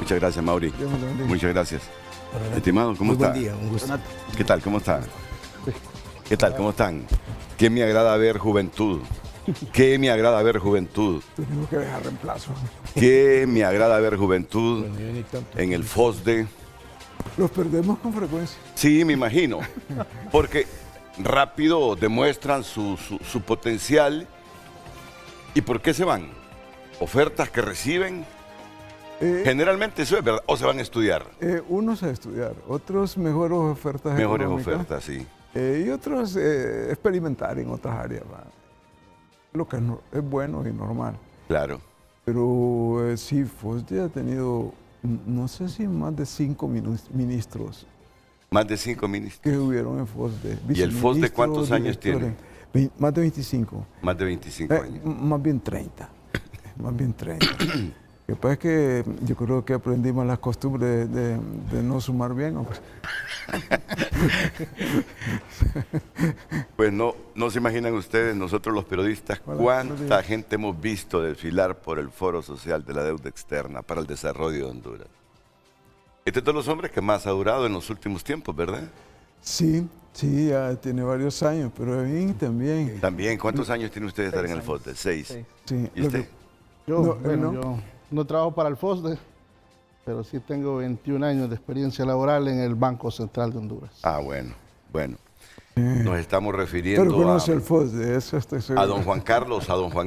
Muchas gracias, Mauri. Muchas gracias. Estimado, ¿cómo está? Buen día, un gusto. ¿Qué tal? ¿Cómo está? ¿Qué tal? ¿Cómo están? Qué me agrada ver juventud. Qué me agrada ver juventud. Tenemos que dejar reemplazo. Qué me agrada ver juventud en el FOSDE. Los perdemos con frecuencia. Sí, me imagino. Porque rápido demuestran su potencial. ¿Y por qué se van? ¿Ofertas que reciben? Generalmente eso es verdad. ¿O se van a estudiar? Unos a estudiar, otros mejores ofertas Mejores económicas, ofertas, sí. y otros experimentar en otras áreas. Lo que es bueno y normal. Claro. Pero sí, FOSDE ha tenido, no sé si más de 5 ministros. Más de 5 ministros. Que hubieron en FOSDE. ¿Y el FOSDE cuántos años tiene? Más de 25. Más de 25 años. Más bien 30. Más bien 30. Lo que pasa es que yo creo que aprendimos las costumbres de no sumar bien. Hombre. Pues no se imaginan ustedes, nosotros los periodistas, cuánta gente hemos visto desfilar por el Foro Social de la Deuda Externa para el Desarrollo de Honduras. Este es de los hombres que más ha durado en los últimos tiempos, ¿verdad? Sí, ya tiene varios años, pero Evín también. También, ¿cuántos años tiene usted de estar en el FOSDE? 6. Sí. ¿Y usted? Yo no trabajo para el FOSDE, pero sí tengo 21 años de experiencia laboral en el Banco Central de Honduras. Ah, bueno. Nos estamos refiriendo pero conoce el FOSDE, eso estoy seguro. a don Juan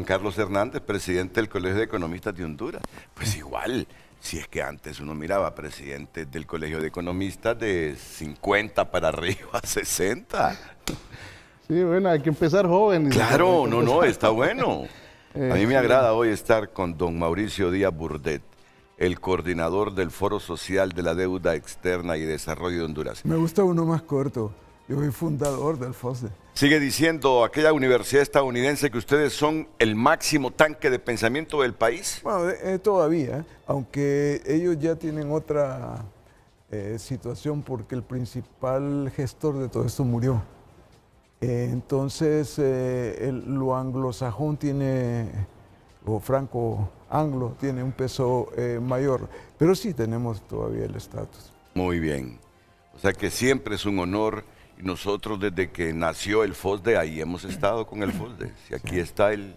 Carlos Hernández, presidente del Colegio de Economistas de Honduras. Pues igual, si es que antes uno miraba presidentes del Colegio de Economistas de 50 para arriba, 60. Sí, bueno, hay que empezar joven. Claro, no, está bueno. A mí me agrada hoy estar con don Mauricio Díaz Burdet, el coordinador del Foro Social de la Deuda Externa y Desarrollo de Honduras. Me gusta uno más corto. Yo soy fundador del FOSDE. Sigue diciendo aquella universidad estadounidense que ustedes son el máximo tanque de pensamiento del país. Bueno, todavía, aunque ellos ya tienen otra situación porque el principal gestor de todo esto murió. Entonces, lo anglosajón tiene, o franco-anglo, tiene un peso mayor, pero sí tenemos todavía el estatus. Muy bien. O sea que siempre es un honor, y nosotros desde que nació el FOSDE, ahí hemos estado con el FOSDE. Y aquí está el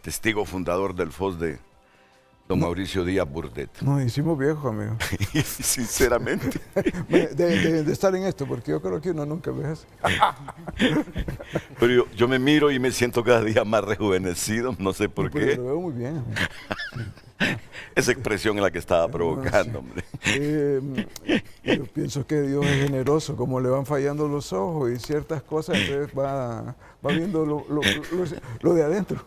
testigo fundador del FOSDE, don Mauricio Díaz Burdet. Nos hicimos viejos, amigo. Sinceramente. de estar en esto, porque yo creo que uno nunca envejece. Pero yo me miro y me siento cada día más rejuvenecido, no sé por qué. Lo veo muy bien, amigo. Esa expresión es la que estaba provocando, hombre. Yo pienso que Dios es generoso, como le van fallando los ojos y ciertas cosas, entonces va viendo lo de adentro.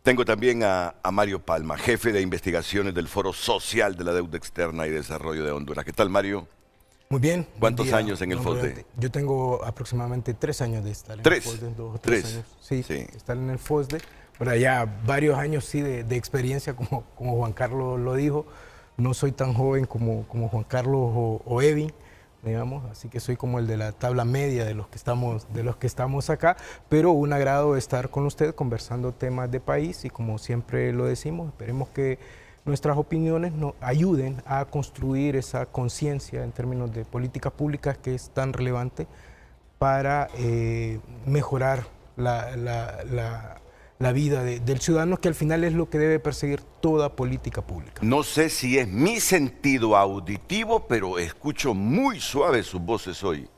Tengo también a Mario Palma, jefe de investigaciones del Foro Social de la Deuda Externa y Desarrollo de Honduras. ¿Qué tal, Mario? Muy bien. ¿Cuántos años en el FOSDE? Yo tengo aproximadamente 3 años de estar en ¿Tres? el FOSDE. 2 o 3 ¿Tres? años. Sí, Sí. estar en el FOSDE. Pero ya varios años sí de experiencia, como Juan Carlos lo dijo. No soy tan joven como Juan Carlos o Evin, digamos, así que soy como el de la tabla media de los que estamos acá, pero un agrado estar con usted conversando temas de país y como siempre lo decimos, esperemos que nuestras opiniones nos ayuden a construir esa conciencia en términos de políticas públicas que es tan relevante para mejorar la vida del ciudadano, que al final es lo que debe perseguir toda política pública. No sé si es mi sentido auditivo, pero escucho muy suave sus voces hoy.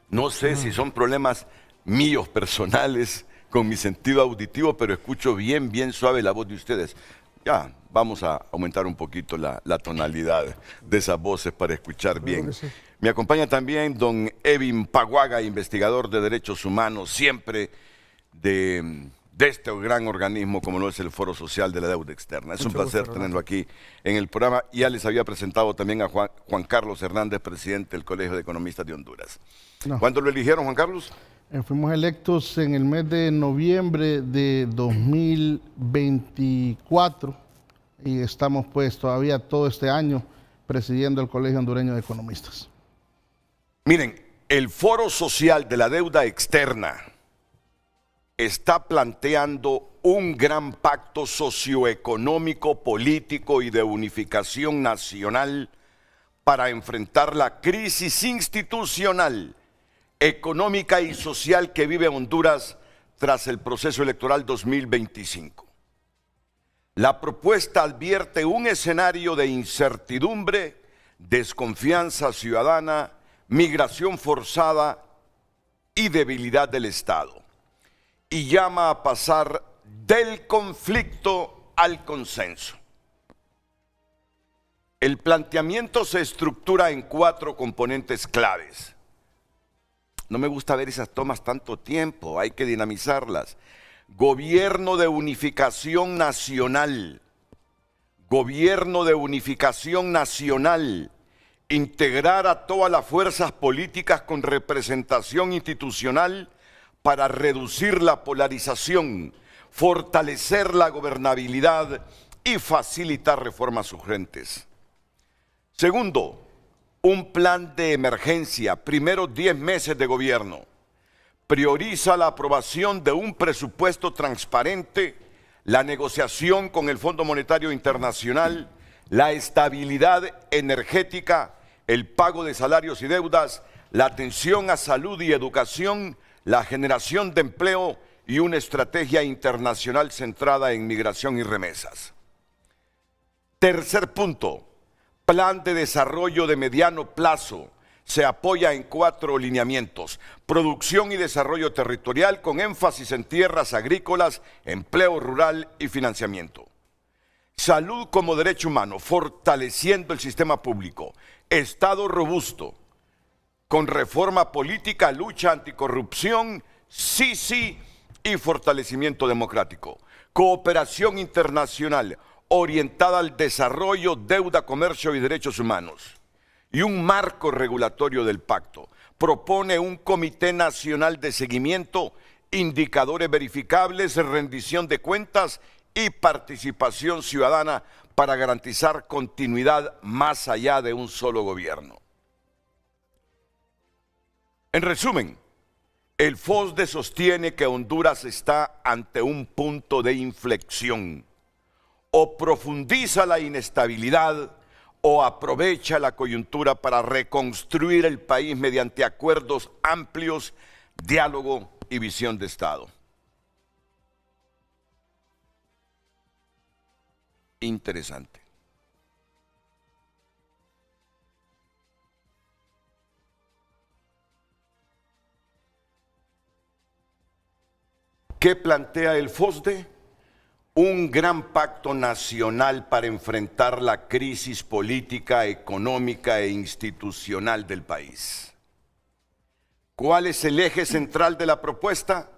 No sé si son problemas míos personales con mi sentido auditivo, pero escucho bien suave la voz de ustedes. Ya, vamos a aumentar un poquito la tonalidad de esas voces para escuchar bien. Sí. Me acompaña también don Evin Paguaga, investigador de derechos humanos, siempre de este gran organismo como lo es el Foro Social de la Deuda Externa. Es un placer tenerlo aquí en el programa. Ya les había presentado también a Juan Carlos Hernández, presidente del Colegio de Economistas de Honduras. ¿Cuándo lo eligieron, Juan Carlos? Fuimos electos en el mes de noviembre de 2024 y estamos pues todavía todo este año presidiendo el Colegio Hondureño de Economistas. Miren, el Foro Social de la Deuda Externa está planteando un gran pacto socioeconómico, político y de unificación nacional para enfrentar la crisis institucional, económica y social que vive Honduras tras el proceso electoral 2025. La propuesta advierte un escenario de incertidumbre, desconfianza ciudadana, migración forzada y debilidad del Estado, y llama a pasar del conflicto al consenso. El planteamiento se estructura en 4 componentes claves. No me gusta ver esas tomas tanto tiempo, hay que dinamizarlas. Gobierno de unificación nacional. Gobierno de unificación nacional. Integrar a todas las fuerzas políticas con representación institucional para reducir la polarización, fortalecer la gobernabilidad y facilitar reformas urgentes. Segundo, un plan de emergencia, primeros 10 meses de gobierno. Prioriza la aprobación de un presupuesto transparente, la negociación con el Fondo Monetario Internacional, la estabilidad energética, el pago de salarios y deudas, la atención a salud y educación, la generación de empleo y una estrategia internacional centrada en migración y remesas. Tercer punto, plan de desarrollo de mediano plazo. Se apoya en 4 lineamientos: producción y desarrollo territorial con énfasis en tierras agrícolas, empleo rural y financiamiento. Salud como derecho humano, fortaleciendo el sistema público. Estado robusto, con reforma política, lucha anticorrupción, sí y fortalecimiento democrático. Cooperación internacional, orientada al desarrollo, deuda, comercio y derechos humanos. Y un marco regulatorio del pacto. Propone un Comité Nacional de Seguimiento, indicadores verificables, rendición de cuentas y participación ciudadana para garantizar continuidad más allá de un solo gobierno. En resumen, el FOSDE sostiene que Honduras está ante un punto de inflexión. O profundiza la inestabilidad o aprovecha la coyuntura para reconstruir el país mediante acuerdos amplios, diálogo y visión de Estado. Interesante. ¿Qué plantea el FOSDE? Un gran pacto nacional para enfrentar la crisis política, económica e institucional del país. ¿Cuál es el eje central de la propuesta?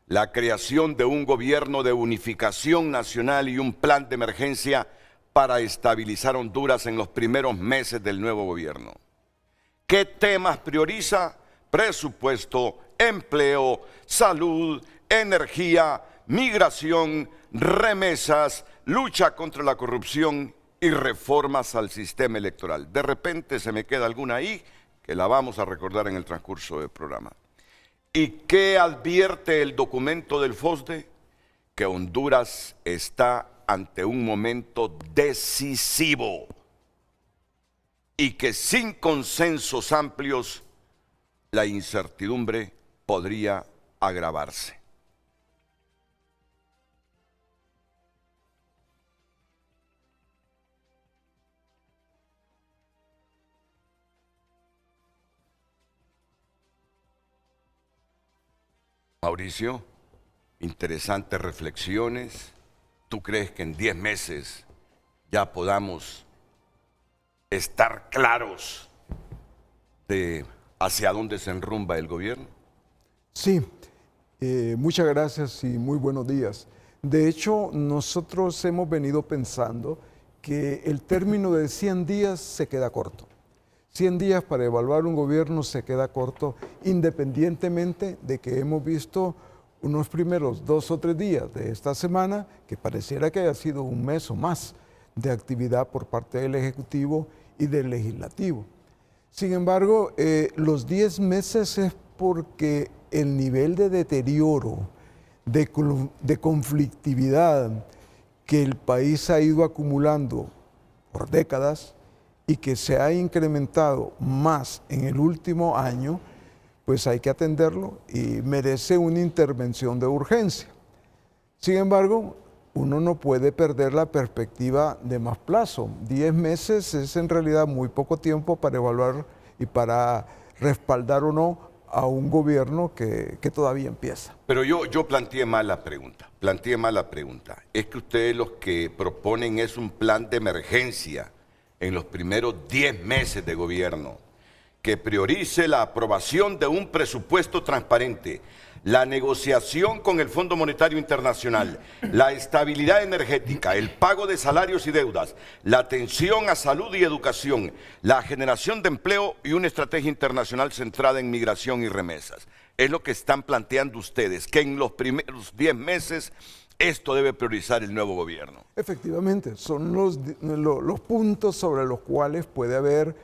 La creación de un gobierno de unificación nacional y un plan de emergencia para estabilizar Honduras en los primeros meses del nuevo gobierno. ¿Qué temas prioriza? Presupuesto, empleo, salud, energía, migración, remesas, lucha contra la corrupción y reformas al sistema electoral. De repente se me queda alguna ahí que la vamos a recordar en el transcurso del programa. ¿Y qué advierte el documento del FOSDE? Que Honduras está ante un momento decisivo y que sin consensos amplios la incertidumbre podría agravarse. Mauricio, interesantes reflexiones. ¿Tú crees que en 10 meses ya podamos estar claros de hacia dónde se enrumba el gobierno? Sí, muchas gracias y muy buenos días. De hecho, nosotros hemos venido pensando que el término de 100 días se queda corto. 100 días para evaluar un gobierno se queda corto, independientemente de que hemos visto unos primeros 2 o 3 días de esta semana, que pareciera que haya sido un mes o más de actividad por parte del Ejecutivo y del Legislativo. Sin embargo, los 10 meses es porque el nivel de deterioro de conflictividad que el país ha ido acumulando por décadas y que se ha incrementado más en el último año, pues hay que atenderlo y merece una intervención de urgencia. Sin embargo, uno no puede perder la perspectiva de más plazo. 10 meses es en realidad muy poco tiempo para evaluar y para respaldar o no a un gobierno que todavía empieza. Pero yo planteé mal la pregunta, Es que ustedes los que proponen es un plan de emergencia en los primeros 10 meses de gobierno, que priorice la aprobación de un presupuesto transparente, la negociación con el Fondo Monetario Internacional, la estabilidad energética, el pago de salarios y deudas, la atención a salud y educación, la generación de empleo y una estrategia internacional centrada en migración y remesas. Es lo que están planteando ustedes, que en los primeros 10 meses esto debe priorizar el nuevo gobierno. Efectivamente, son los puntos sobre los cuales puede haber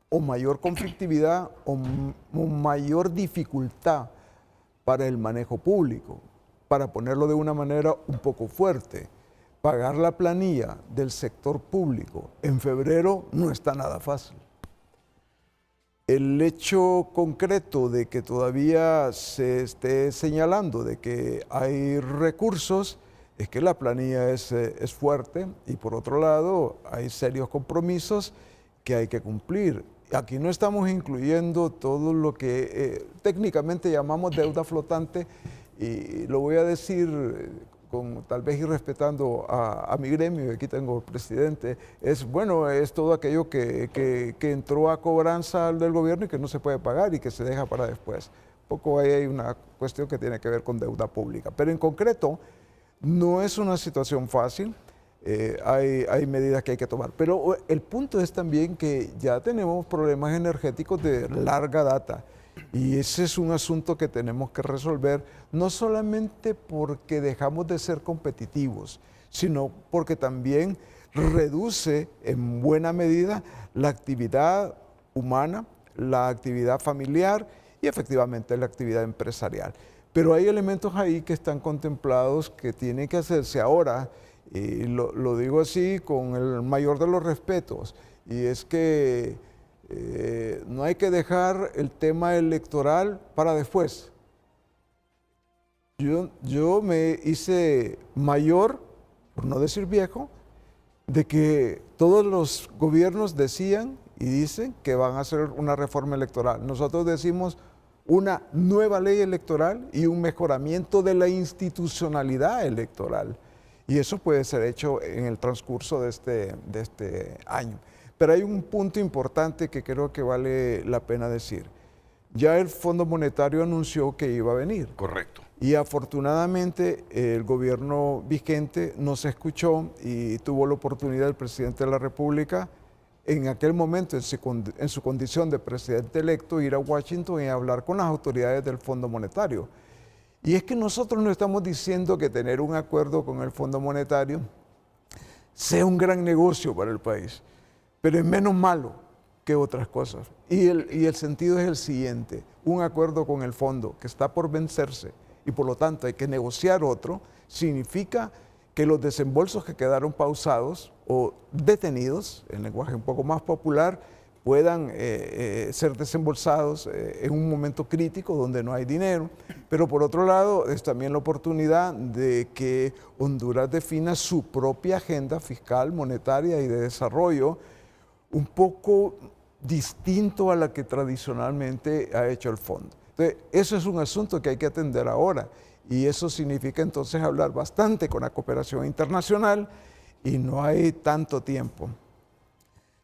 o mayor conflictividad o mayor dificultad para el manejo público. Para ponerlo de una manera un poco fuerte, pagar la planilla del sector público en febrero no está nada fácil. El hecho concreto de que todavía se esté señalando de que hay recursos es que la planilla es fuerte y por otro lado hay serios compromisos que hay que cumplir. Aquí no estamos incluyendo todo lo que técnicamente llamamos deuda flotante y lo voy a decir tal vez ir respetando a mi gremio, aquí tengo el presidente, es todo aquello que entró a cobranza del gobierno y que no se puede pagar y que se deja para después. Un poco ahí hay una cuestión que tiene que ver con deuda pública, pero en concreto no es una situación fácil. Hay medidas que hay que tomar, pero el punto es también que ya tenemos problemas energéticos de larga data y ese es un asunto que tenemos que resolver, no solamente porque dejamos de ser competitivos, sino porque también reduce en buena medida la actividad humana, la actividad familiar y efectivamente la actividad empresarial. Pero hay elementos ahí que están contemplados que tienen que hacerse ahora. Y lo digo así con el mayor de los respetos, y es que no hay que dejar el tema electoral para después. Yo me hice mayor, por no decir viejo, de que todos los gobiernos decían y dicen que van a hacer una reforma electoral. Nosotros decimos una nueva ley electoral y un mejoramiento de la institucionalidad electoral. Y eso puede ser hecho en el transcurso de este año. Pero hay un punto importante que creo que vale la pena decir. Ya el Fondo Monetario anunció que iba a venir. Correcto. Y afortunadamente el gobierno vigente nos escuchó y tuvo la oportunidad el presidente de la República, en aquel momento en su condición de presidente electo, ir a Washington y hablar con las autoridades del Fondo Monetario. Y es que nosotros no estamos diciendo que tener un acuerdo con el Fondo Monetario sea un gran negocio para el país, pero es menos malo que otras cosas. Y el sentido es el siguiente: un acuerdo con el fondo que está por vencerse y por lo tanto hay que negociar otro, significa que los desembolsos que quedaron pausados o detenidos, en lenguaje un poco más popular, puedan ser desembolsados en un momento crítico donde no hay dinero. Pero por otro lado, es también la oportunidad de que Honduras defina su propia agenda fiscal, monetaria y de desarrollo, un poco distinto a la que tradicionalmente ha hecho el fondo. Entonces, eso es un asunto que hay que atender ahora y eso significa entonces hablar bastante con la cooperación internacional y no hay tanto tiempo.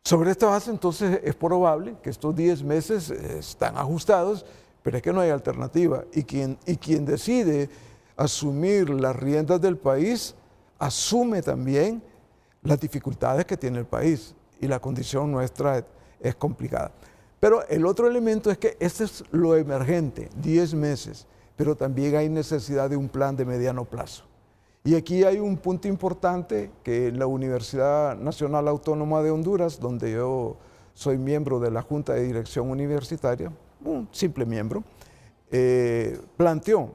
Sobre esta base, entonces, es probable que estos 10 meses están ajustados, pero es que no hay alternativa. Y quien decide asumir las riendas del país, asume también las dificultades que tiene el país. Y la condición nuestra es complicada. Pero el otro elemento es que este es lo emergente, 10 meses, pero también hay necesidad de un plan de mediano plazo. Y aquí hay un punto importante que en la Universidad Nacional Autónoma de Honduras, donde yo soy miembro de la Junta de Dirección Universitaria, un simple miembro, planteó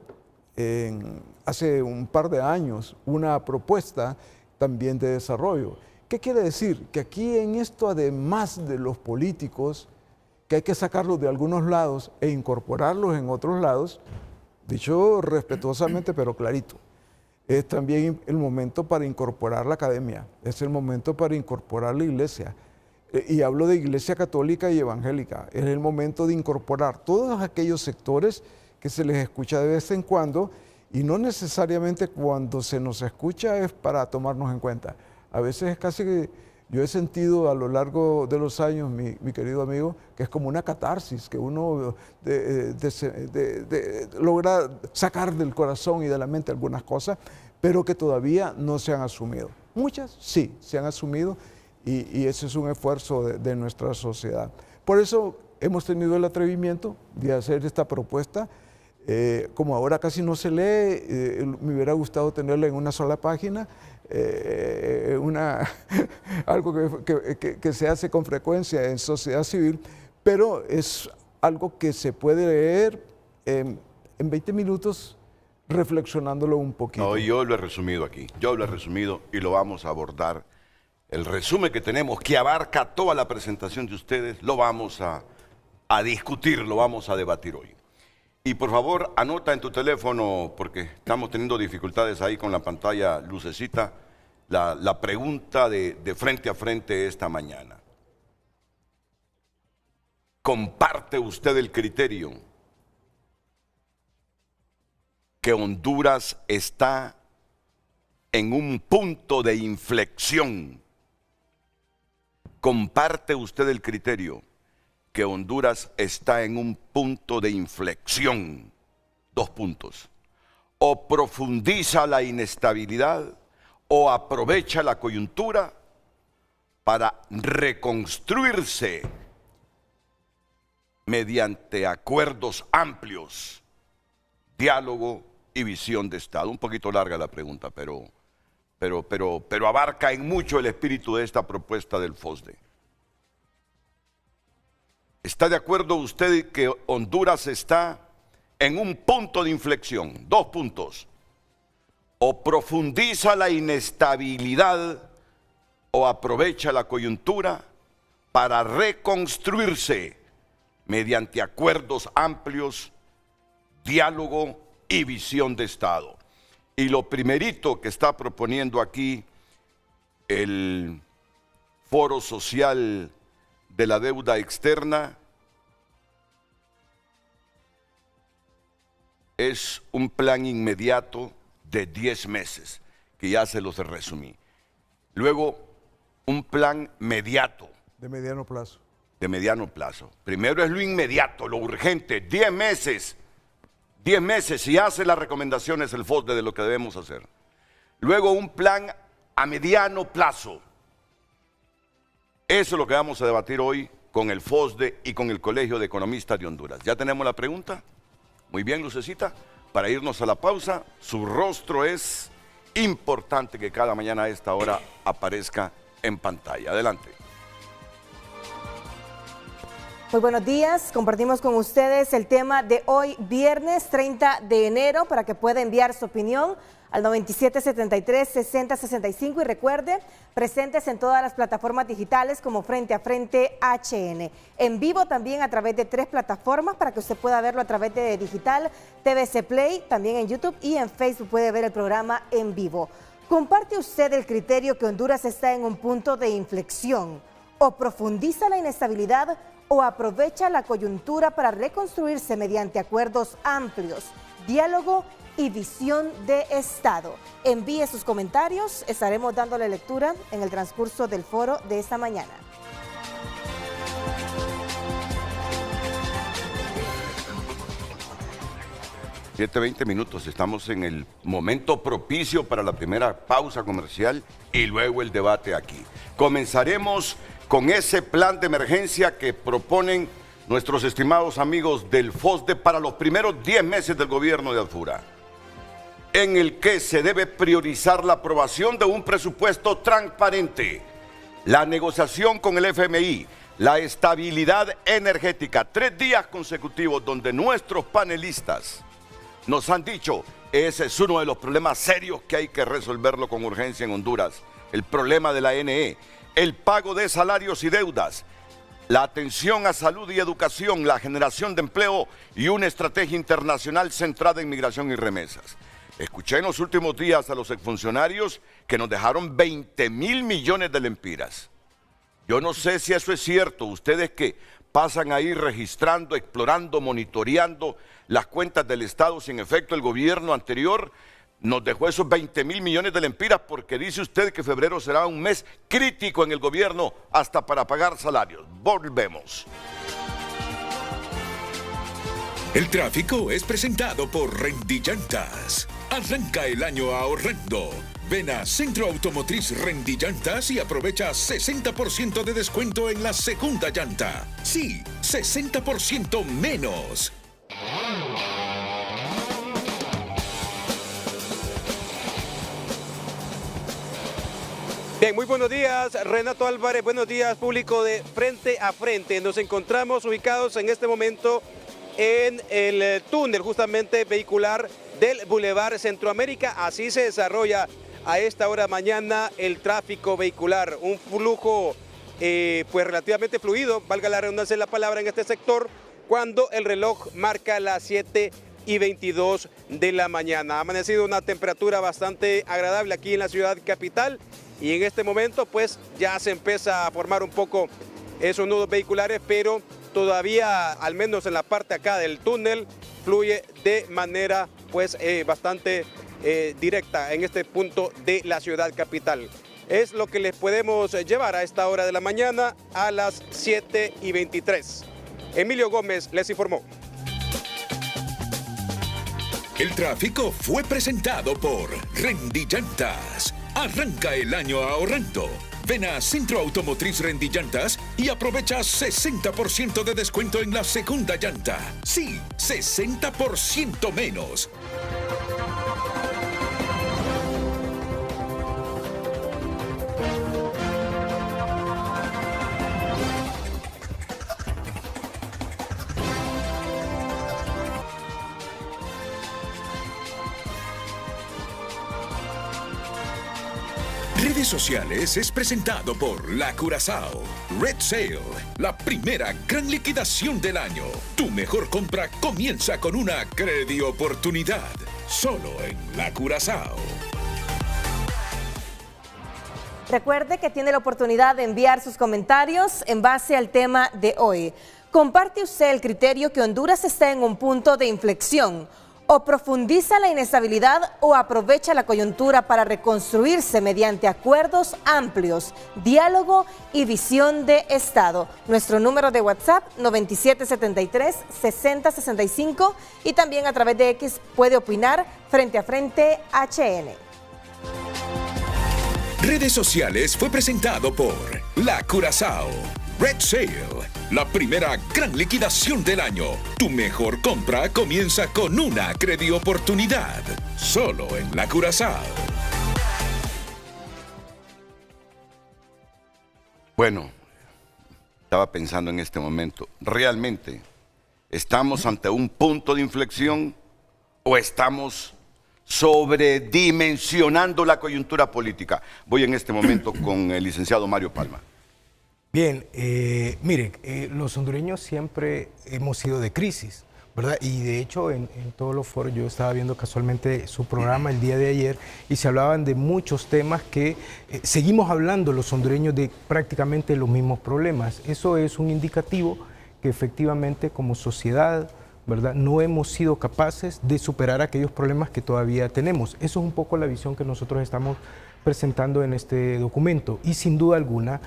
hace un par de años una propuesta también de desarrollo. ¿Qué quiere decir? Que aquí en esto, además de los políticos, que hay que sacarlos de algunos lados e incorporarlos en otros lados, dicho respetuosamente pero clarito, es también el momento para incorporar la academia, es el momento para incorporar la iglesia. Y hablo de iglesia católica y evangélica. Es el momento de incorporar todos aquellos sectores que se les escucha de vez en cuando y no necesariamente cuando se nos escucha es para tomarnos en cuenta. A veces es casi que yo he sentido a lo largo de los años, mi querido amigo, que es como una catarsis que uno logra sacar del corazón y de la mente algunas cosas, pero que todavía no se han asumido. Muchas sí se han asumido. Y ese es un esfuerzo de nuestra sociedad. Por eso hemos tenido el atrevimiento de hacer esta propuesta. Como ahora casi no se lee, me hubiera gustado tenerla en una sola página, algo que se hace con frecuencia en sociedad civil, pero es algo que se puede leer en 20 minutos reflexionándolo un poquito. No, yo lo he resumido aquí, yo lo he resumido y lo vamos a abordar. El resumen que tenemos, que abarca toda la presentación de ustedes, lo vamos a discutir, lo vamos a debatir hoy. Y por favor, anota en tu teléfono, porque estamos teniendo dificultades ahí con la pantalla lucecita, la pregunta de frente a frente esta mañana. ¿Comparte usted el criterio que Honduras está en un punto de inflexión? ¿Comparte usted el criterio que Honduras está en un punto de inflexión? 2 puntos. O profundiza la inestabilidad o aprovecha la coyuntura para reconstruirse mediante acuerdos amplios, diálogo y visión de Estado. Un poquito larga la pregunta, pero abarca en mucho el espíritu de esta propuesta del FOSDE. ¿Está de acuerdo usted que Honduras está en un punto de inflexión? 2 puntos. O profundiza la inestabilidad o aprovecha la coyuntura para reconstruirse mediante acuerdos amplios, diálogo y visión de Estado. Y lo primerito que está proponiendo aquí el Foro Social de la Deuda Externa es un plan inmediato de 10 meses, que ya se los resumí. Luego, un plan mediato. De mediano plazo. De mediano plazo. Primero es lo inmediato, lo urgente, 10 meses. 10 meses y hace las recomendaciones el FOSDE de lo que debemos hacer. Luego un plan a mediano plazo. Eso es lo que vamos a debatir hoy con el FOSDE y con el Colegio de Economistas de Honduras. ¿Ya tenemos la pregunta? Muy bien, Lucecita. Para irnos a la pausa, su rostro es importante que cada mañana a esta hora aparezca en pantalla. Adelante. Muy buenos días, compartimos con ustedes el tema de hoy, viernes 30 de enero, para que pueda enviar su opinión al 9773-6065 y recuerde, presentes en todas las plataformas digitales como Frente a Frente HN. En vivo también a través de 3 plataformas para que usted pueda verlo a través de digital, TVC Play, también en YouTube y en Facebook puede ver el programa en vivo. ¿Comparte usted el criterio que Honduras está en un punto de inflexión o profundiza la inestabilidad o aprovecha la coyuntura para reconstruirse mediante acuerdos amplios, diálogo y visión de Estado? Envíe sus comentarios, estaremos dándole lectura en el transcurso del foro de esta mañana. $7:20, estamos en el momento propicio para la primera pausa comercial y luego el debate aquí. Comenzaremos con ese plan de emergencia que proponen nuestros estimados amigos del FOSDE para los primeros 10 meses del gobierno de Alfura, en el que se debe priorizar la aprobación de un presupuesto transparente, la negociación con el FMI, la estabilidad energética, 3 días consecutivos donde nuestros panelistas Nos han dicho, ese es uno de los problemas serios que hay que resolverlo con urgencia en Honduras. El problema de la NE, el pago de salarios y deudas, la atención a salud y educación, la generación de empleo y una estrategia internacional centrada en migración y remesas. Escuché en los últimos días a los exfuncionarios que nos dejaron 20.000 millones de lempiras. Yo no sé si eso es cierto. Ustedes que pasan ahí registrando, explorando, monitoreando las cuentas del Estado, si en efecto el gobierno anterior nos dejó esos 20.000 millones de lempiras, porque dice usted que febrero será un mes crítico en el gobierno hasta para pagar salarios. Volvemos. El tráfico es presentado por Rendillantas. Arranca el año ahorrando. Ven a Centro Automotriz Rendillantas y aprovecha 60% de descuento en la segunda llanta. Sí, 60% menos. Bien, muy buenos días, Renato Álvarez, buenos días, público de Frente a Frente. Nos encontramos ubicados en este momento en el túnel justamente vehicular del Boulevard Centroamérica. Así se desarrolla a esta hora mañana el tráfico vehicular, un flujo pues relativamente fluido, valga la redundancia de la palabra, en este sector, cuando el reloj marca las 7:22 de la mañana. Ha amanecido una temperatura bastante agradable aquí en la ciudad capital y en este momento pues ya se empieza a formar un poco esos nudos vehiculares, pero todavía, al menos en la parte acá del túnel, fluye de manera pues bastante directa en este punto de la ciudad capital. Es lo que les podemos llevar a esta hora de la mañana a las 7:23. Emilio Gómez les informó. El tráfico fue presentado por Rendillantas. Arranca el año ahorrando. Ven a Centro Automotriz Rendillantas y aprovecha 60% de descuento en la segunda llanta. Sí, 60% menos. Redes sociales es presentado por La Curazao. Red Sale, la primera gran liquidación del año. Tu mejor compra comienza con una credioportunidad. Solo en La Curazao. Recuerde que tiene la oportunidad de enviar sus comentarios en base al tema de hoy. ¿Comparte usted el criterio que Honduras está en un punto de inflexión? ¿O profundiza la inestabilidad o aprovecha la coyuntura para reconstruirse mediante acuerdos amplios, diálogo y visión de Estado? Nuestro número de WhatsApp 9773-6065 y también a través de X puede opinar Frente a Frente HN. Redes sociales fue presentado por La Curazao. Red Sale, la primera gran liquidación del año. Tu mejor compra comienza con una credioportunidad. Solo en La Curazao. Bueno, estaba pensando en este momento, ¿realmente estamos ante un punto de inflexión o estamos sobredimensionando la coyuntura política? Voy en este momento con el licenciado Mario Palma. Bien, miren, los hondureños siempre hemos sido de crisis, ¿verdad? Y de hecho en todos los foros, yo estaba viendo casualmente su programa el día de ayer y se hablaban de muchos temas que seguimos hablando los hondureños de prácticamente los mismos problemas. Eso es un indicativo que efectivamente como sociedad, ¿verdad?, no hemos sido capaces de superar aquellos problemas que todavía tenemos. Eso es un poco la visión que nosotros estamos presentando en este documento y sin duda alguna,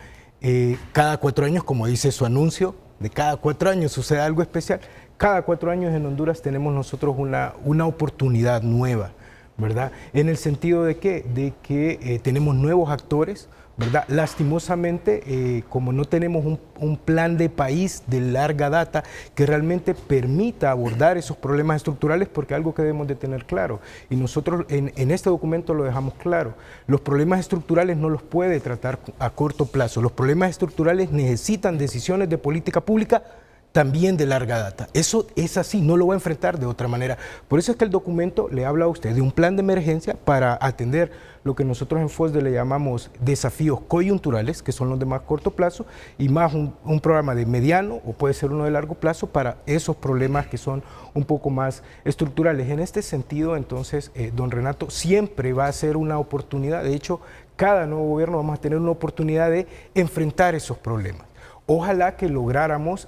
cada 4 años, como dice su anuncio, de cada 4 años sucede algo especial. Cada 4 años en Honduras tenemos nosotros una oportunidad nueva, ¿verdad? En el sentido de que tenemos nuevos actores, ¿verdad? Lastimosamente, como no tenemos un plan de país de larga data que realmente permita abordar esos problemas estructurales, porque algo que debemos de tener claro, y nosotros en este documento lo dejamos claro, los problemas estructurales no los puede tratar a corto plazo, los problemas estructurales necesitan decisiones de política pública también de larga data. Eso es así, no lo va a enfrentar de otra manera. Por eso es que el documento le habla a usted de un plan de emergencia para atender lo que nosotros en FOSDE le llamamos desafíos coyunturales, que son los de más corto plazo, y más un programa de mediano o puede ser uno de largo plazo para esos problemas que son un poco más estructurales. En este sentido, entonces, don Renato, siempre va a ser una oportunidad. De hecho, cada nuevo gobierno vamos a tener una oportunidad de enfrentar esos problemas. Ojalá que lográramos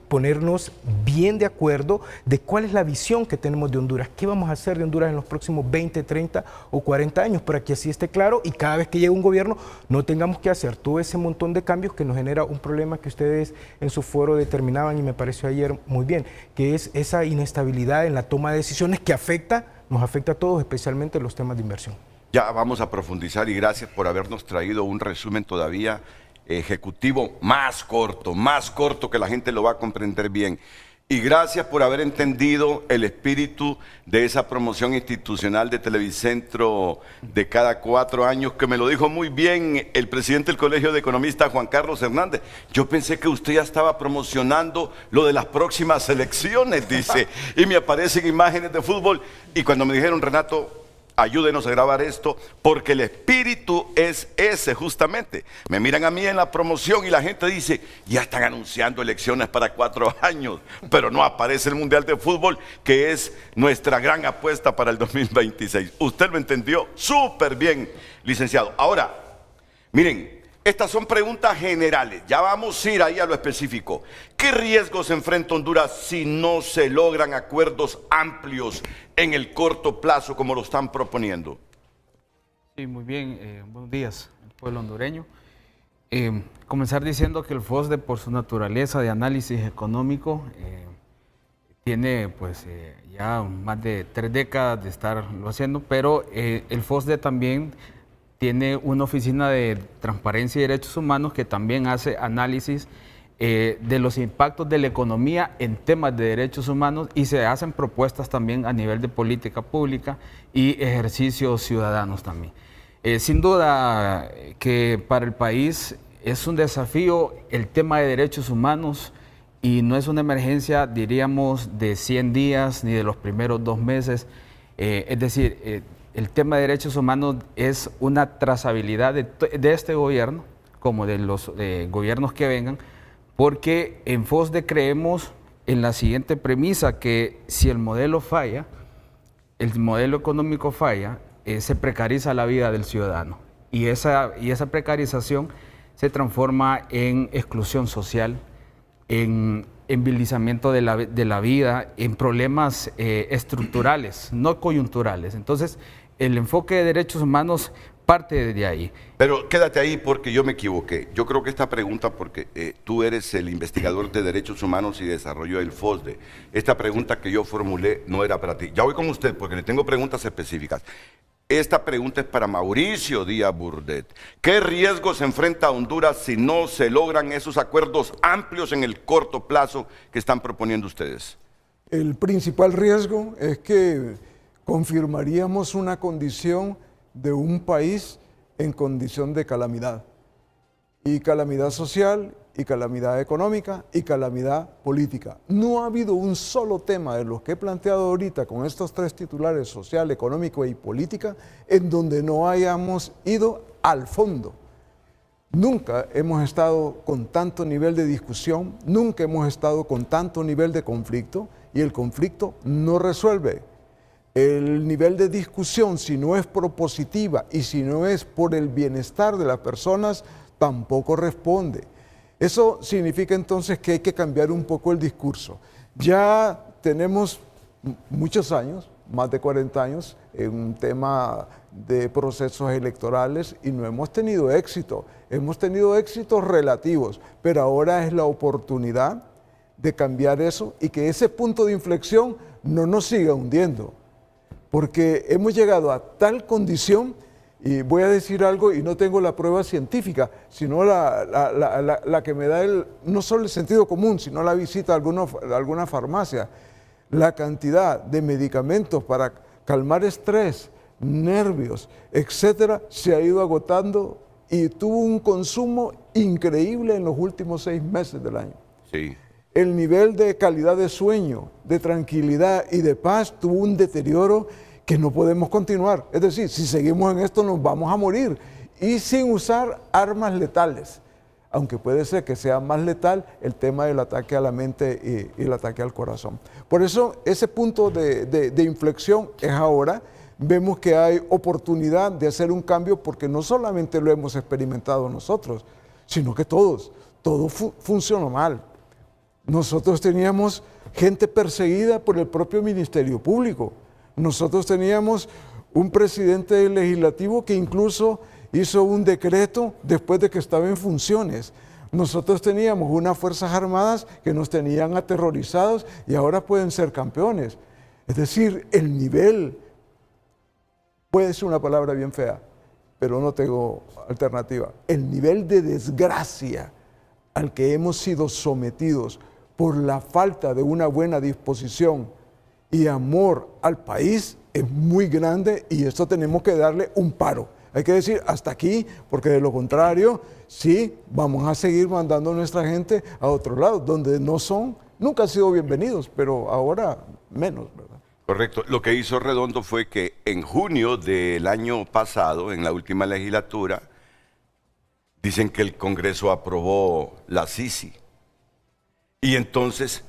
ponernos bien de acuerdo de cuál es la visión que tenemos de Honduras, qué vamos a hacer de Honduras en los próximos 20, 30 o 40 años, para que así esté claro y cada vez que llegue un gobierno no tengamos que hacer todo ese montón de cambios que nos genera un problema que ustedes en su foro determinaban y me pareció ayer muy bien, que es esa inestabilidad en la toma de decisiones que nos afecta a todos, especialmente los temas de inversión. Ya vamos a profundizar y gracias por habernos traído un resumen todavía ejecutivo más corto que la gente lo va a comprender bien. Y gracias por haber entendido el espíritu de esa promoción institucional de Televicentro de cada 4 años, que me lo dijo muy bien el presidente del Colegio de Economistas, Juan Carlos Hernández. Yo pensé que usted ya estaba promocionando lo de las próximas elecciones, dice, y me aparecen imágenes de fútbol. Y cuando me dijeron, Renato, ayúdenos a grabar esto, porque el espíritu es ese justamente. Me miran a mí en la promoción y la gente dice, ya están anunciando elecciones para 4 años, pero no aparece el Mundial de Fútbol, que es nuestra gran apuesta para el 2026. Usted lo entendió súper bien, licenciado. Ahora, miren, estas son preguntas generales, ya vamos a ir ahí a lo específico. ¿Qué riesgos enfrenta Honduras si no se logran acuerdos amplios en el corto plazo como lo están proponiendo? Sí, muy bien, buenos días al pueblo hondureño. Comenzar diciendo que el FOSDE, por su naturaleza de análisis económico, tiene pues ya más de 3 décadas de estarlo haciendo, pero el FOSDE también tiene una oficina de transparencia y derechos humanos que también hace análisis de los impactos de la economía en temas de derechos humanos y se hacen propuestas también a nivel de política pública y ejercicios ciudadanos también. Sin duda que para el país es un desafío el tema de derechos humanos y no es una emergencia, diríamos, de 100 días ni de los primeros 2 meses. Es decir, el tema de derechos humanos es una trazabilidad de este gobierno, como de los gobiernos que vengan, porque en FOSDE creemos en la siguiente premisa, que si el modelo falla, el modelo económico falla, se precariza la vida del ciudadano. Y esa precarización se transforma en exclusión social, en envilizamiento de la vida, en problemas estructurales, no coyunturales. Entonces, el enfoque de derechos humanos parte desde ahí. Pero quédate ahí porque yo me equivoqué. Yo creo que esta pregunta, porque tú eres el investigador de derechos humanos y desarrollo del FOSDE, esta pregunta que yo formulé no era para ti. Ya voy con usted porque le tengo preguntas específicas. Esta pregunta es para Mauricio Díaz Burdet. ¿Qué riesgos enfrenta Honduras si no se logran esos acuerdos amplios en el corto plazo que están proponiendo ustedes? El principal riesgo es que confirmaríamos una condición de un país en condición de calamidad. Y calamidad social, y calamidad económica, y calamidad política. No ha habido un solo tema de los que he planteado ahorita con estos 3 titulares, social, económico y política, en donde no hayamos ido al fondo. Nunca hemos estado con tanto nivel de discusión, nunca hemos estado con tanto nivel de conflicto, y el conflicto no resuelve. El nivel de discusión, si no es propositiva y si no es por el bienestar de las personas, tampoco responde. Eso significa entonces que hay que cambiar un poco el discurso. Ya tenemos muchos años, más de 40 años, en un tema de procesos electorales y no hemos tenido éxito. Hemos tenido éxitos relativos, pero ahora es la oportunidad de cambiar eso y que ese punto de inflexión no nos siga hundiendo. Porque hemos llegado a tal condición, y voy a decir algo y no tengo la prueba científica, sino la que me da no solo el sentido común, sino la visita a alguna farmacia. La cantidad de medicamentos para calmar estrés, nervios, etcétera, se ha ido agotando y tuvo un consumo increíble en los últimos 6 meses del año. Sí. el nivel de calidad de sueño, de tranquilidad y de paz tuvo un deterioro que no podemos continuar. Es decir, si seguimos en esto nos vamos a morir y sin usar armas letales, aunque puede ser que sea más letal el tema del ataque a la mente y el ataque al corazón. Por eso ese punto de inflexión es ahora. Vemos que hay oportunidad de hacer un cambio porque no solamente lo hemos experimentado nosotros, sino que todo funcionó mal. Nosotros teníamos gente perseguida por el propio Ministerio Público. Nosotros teníamos un presidente legislativo que incluso hizo un decreto después de que estaba en funciones. Nosotros teníamos unas Fuerzas Armadas que nos tenían aterrorizados y ahora pueden ser campeones. Es decir, el nivel, puede ser una palabra bien fea, pero no tengo alternativa, el nivel de desgracia al que hemos sido sometidos por la falta de una buena disposición y amor al país es muy grande y esto tenemos que darle un paro. Hay que decir hasta aquí, porque de lo contrario, sí, vamos a seguir mandando a nuestra gente a otro lado, donde no son, nunca han sido bienvenidos, pero ahora menos, ¿verdad? Correcto. Lo que hizo Redondo fue que en junio del año pasado, en la última legislatura, dicen que el Congreso aprobó la CICI. Y entonces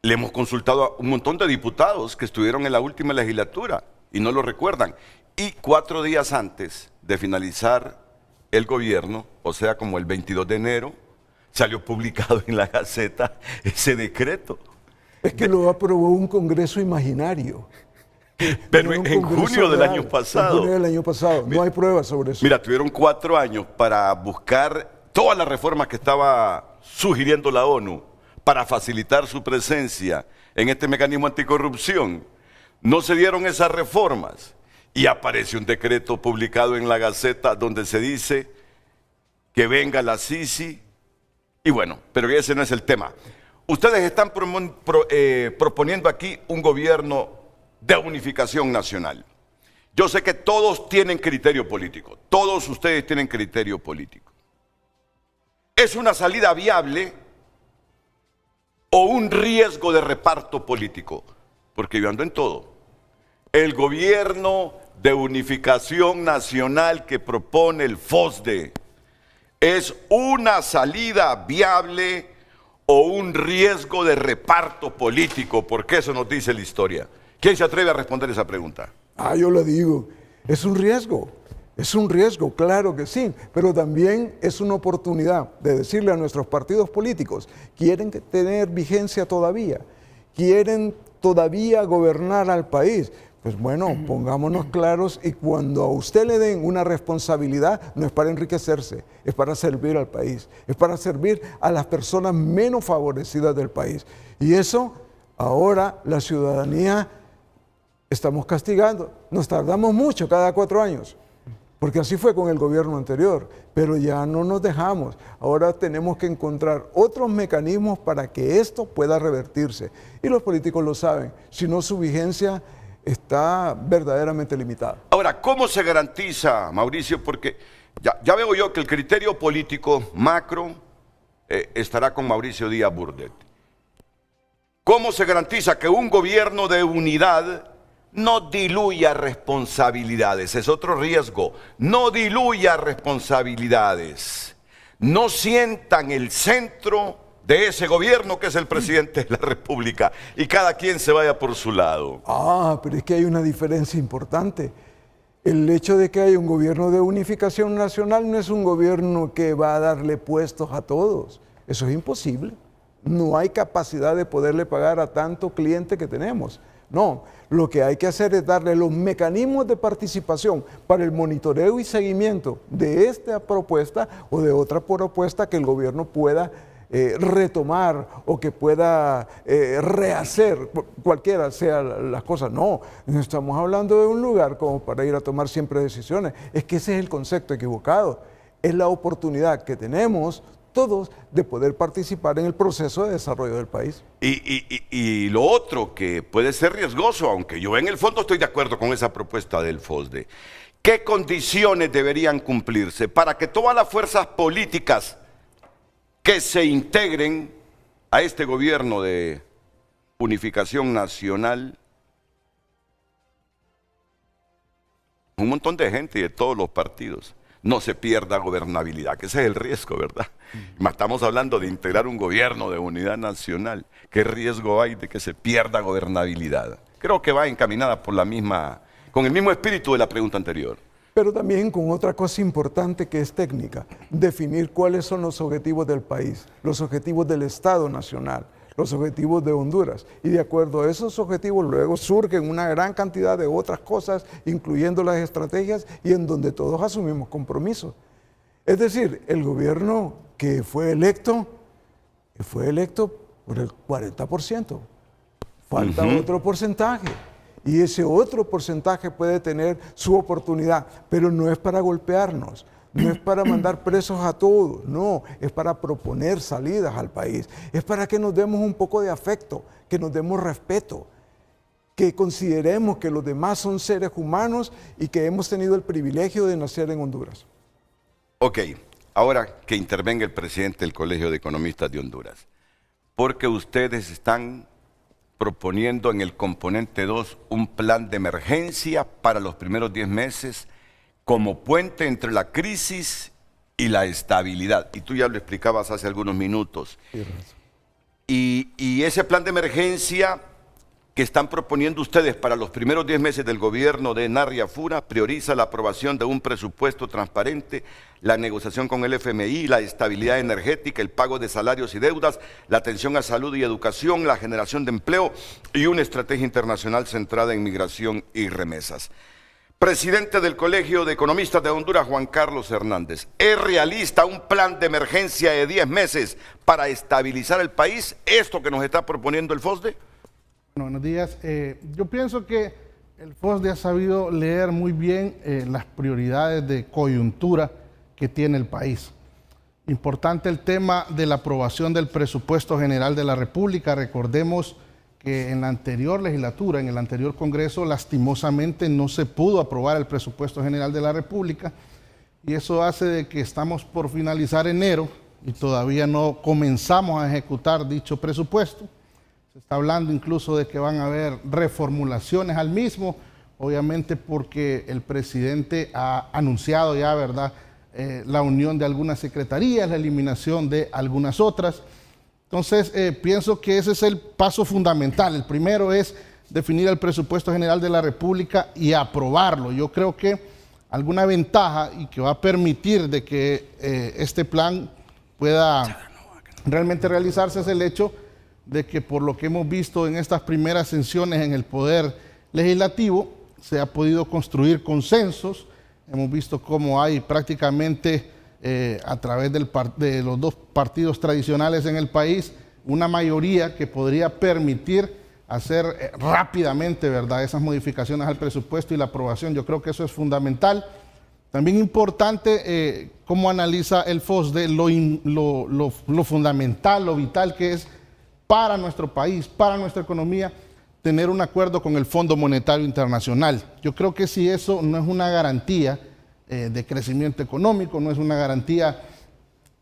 le hemos consultado a un montón de diputados que estuvieron en la última legislatura y no lo recuerdan. Y 4 días antes de finalizar el gobierno, o sea, como el 22 de enero, salió publicado en la Gaceta ese decreto. Es que lo aprobó un Congreso imaginario. Pero en junio del año pasado. En junio del año pasado. No hay pruebas sobre eso. Mira, tuvieron 4 años para buscar todas las reformas que estaba sugiriendo la ONU para facilitar su presencia en este mecanismo anticorrupción. No se dieron esas reformas. Y aparece un decreto publicado en la Gaceta donde se dice que venga la CICI. Y bueno, pero ese no es el tema. Ustedes están proponiendo aquí un gobierno de unificación nacional. Yo sé que todos tienen criterio político. Todos ustedes tienen criterio político. ¿Es una salida viable o un riesgo de reparto político? Porque yo ando en todo. El gobierno de unificación nacional que propone el FOSDE, ¿es una salida viable o un riesgo de reparto político? Porque eso nos dice la historia. ¿Quién se atreve a responder esa pregunta? Yo lo digo, es un riesgo, claro que sí, pero también es una oportunidad de decirle a nuestros partidos políticos, quieren tener vigencia todavía, quieren todavía gobernar al país. Pues bueno, pongámonos claros y cuando a usted le den una responsabilidad, no es para enriquecerse, es para servir al país, es para servir a las personas menos favorecidas del país. Y eso ahora la ciudadanía estamos castigando. Nos tardamos mucho cada 4 años, porque así fue con el gobierno anterior, pero ya no nos dejamos. Ahora tenemos que encontrar otros mecanismos para que esto pueda revertirse. Y los políticos lo saben, si no su vigencia está verdaderamente limitada. Ahora, ¿cómo se garantiza, Mauricio? Porque ya veo yo que el criterio político macro estará con Mauricio Díaz Burdet. ¿Cómo se garantiza que un gobierno de unidad no diluya responsabilidades? Es otro riesgo. No diluya responsabilidades. No sientan el centro de ese gobierno que es el presidente de la República y cada quien se vaya por su lado. Pero es que hay una diferencia importante. El hecho de que haya un gobierno de unificación nacional no es un gobierno que va a darle puestos a todos. Eso es imposible. No hay capacidad de poderle pagar a tanto cliente que tenemos. No, lo que hay que hacer es darle los mecanismos de participación para el monitoreo y seguimiento de esta propuesta o de otra propuesta que el gobierno pueda retomar o que pueda rehacer, cualquiera sea las cosas. No estamos hablando de un lugar como para ir a tomar siempre decisiones. Es que ese es el concepto equivocado. Es la oportunidad que tenemos todos de poder participar en el proceso de desarrollo del país. Y lo otro que puede ser riesgoso, aunque yo en el fondo estoy de acuerdo con esa propuesta del FOSDE, ¿qué condiciones deberían cumplirse para que todas las fuerzas políticas que se integren a este gobierno de unificación nacional un montón de gente y de todos los partidos. No se pierda gobernabilidad, que ese es el riesgo, ¿verdad? Estamos hablando de integrar un gobierno de unidad nacional. ¿Qué riesgo hay de que se pierda gobernabilidad? Creo que va encaminada por con el mismo espíritu de la pregunta anterior. Pero también con otra cosa importante que es técnica, definir cuáles son los objetivos del país, los objetivos del Estado Nacional, los objetivos de Honduras. Y de acuerdo a esos objetivos luego surgen una gran cantidad de otras cosas, incluyendo las estrategias y en donde todos asumimos compromisos. Es decir, el gobierno que fue electo por el 40%. Falta otro porcentaje. Y ese otro porcentaje puede tener su oportunidad, pero no es para golpearnos. No es para mandar presos a todos, no, es para proponer salidas al país, es para que nos demos un poco de afecto, que nos demos respeto, que consideremos que los demás son seres humanos y que hemos tenido el privilegio de nacer en Honduras. Ok, ahora que intervenga el presidente del Colegio de Economistas de Honduras, porque ustedes están proponiendo en el componente 2 un plan de emergencia para los primeros 10 meses como puente entre la crisis y la estabilidad. Y tú ya lo explicabas hace algunos minutos. Y ese plan de emergencia que están proponiendo ustedes para los primeros 10 meses del gobierno de Narria Fura prioriza la aprobación de un presupuesto transparente, la negociación con el FMI, la estabilidad energética, el pago de salarios y deudas, la atención a salud y educación, la generación de empleo y una estrategia internacional centrada en migración y remesas. Presidente del Colegio de Economistas de Honduras, Juan Carlos Hernández, ¿es realista un plan de emergencia de 10 meses para estabilizar el país, esto que nos está proponiendo el FOSDE? Buenos días. Yo pienso que el FOSDE ha sabido leer muy bien las prioridades de coyuntura que tiene el país. Importante el tema de la aprobación del presupuesto general de la República. Recordemos que en la anterior legislatura, en el anterior Congreso, lastimosamente no se pudo aprobar el presupuesto general de la República y eso hace de que estamos por finalizar enero y todavía no comenzamos a ejecutar dicho presupuesto. Se está hablando incluso de que van a haber reformulaciones al mismo, obviamente porque el presidente ha anunciado ya, ¿verdad?, la unión de algunas secretarías, la eliminación de algunas otras. Entonces, pienso que ese es el paso fundamental. El primero es definir el presupuesto general de la República y aprobarlo. Yo creo que alguna ventaja y que va a permitir de que este plan pueda realmente realizarse es el hecho de que por lo que hemos visto en estas primeras sesiones en el Poder Legislativo, se ha podido construir consensos. Hemos visto cómo hay prácticamente a través de los dos partidos tradicionales en el país, una mayoría que podría permitir hacer rápidamente, ¿verdad?, esas modificaciones al presupuesto y la aprobación. Yo creo que eso es fundamental. También importante cómo analiza el FOSDE lo fundamental, lo vital que es para nuestro país, para nuestra economía, tener un acuerdo con el Fondo Monetario Internacional. Yo creo que si eso no es una garantía de crecimiento económico, no es una garantía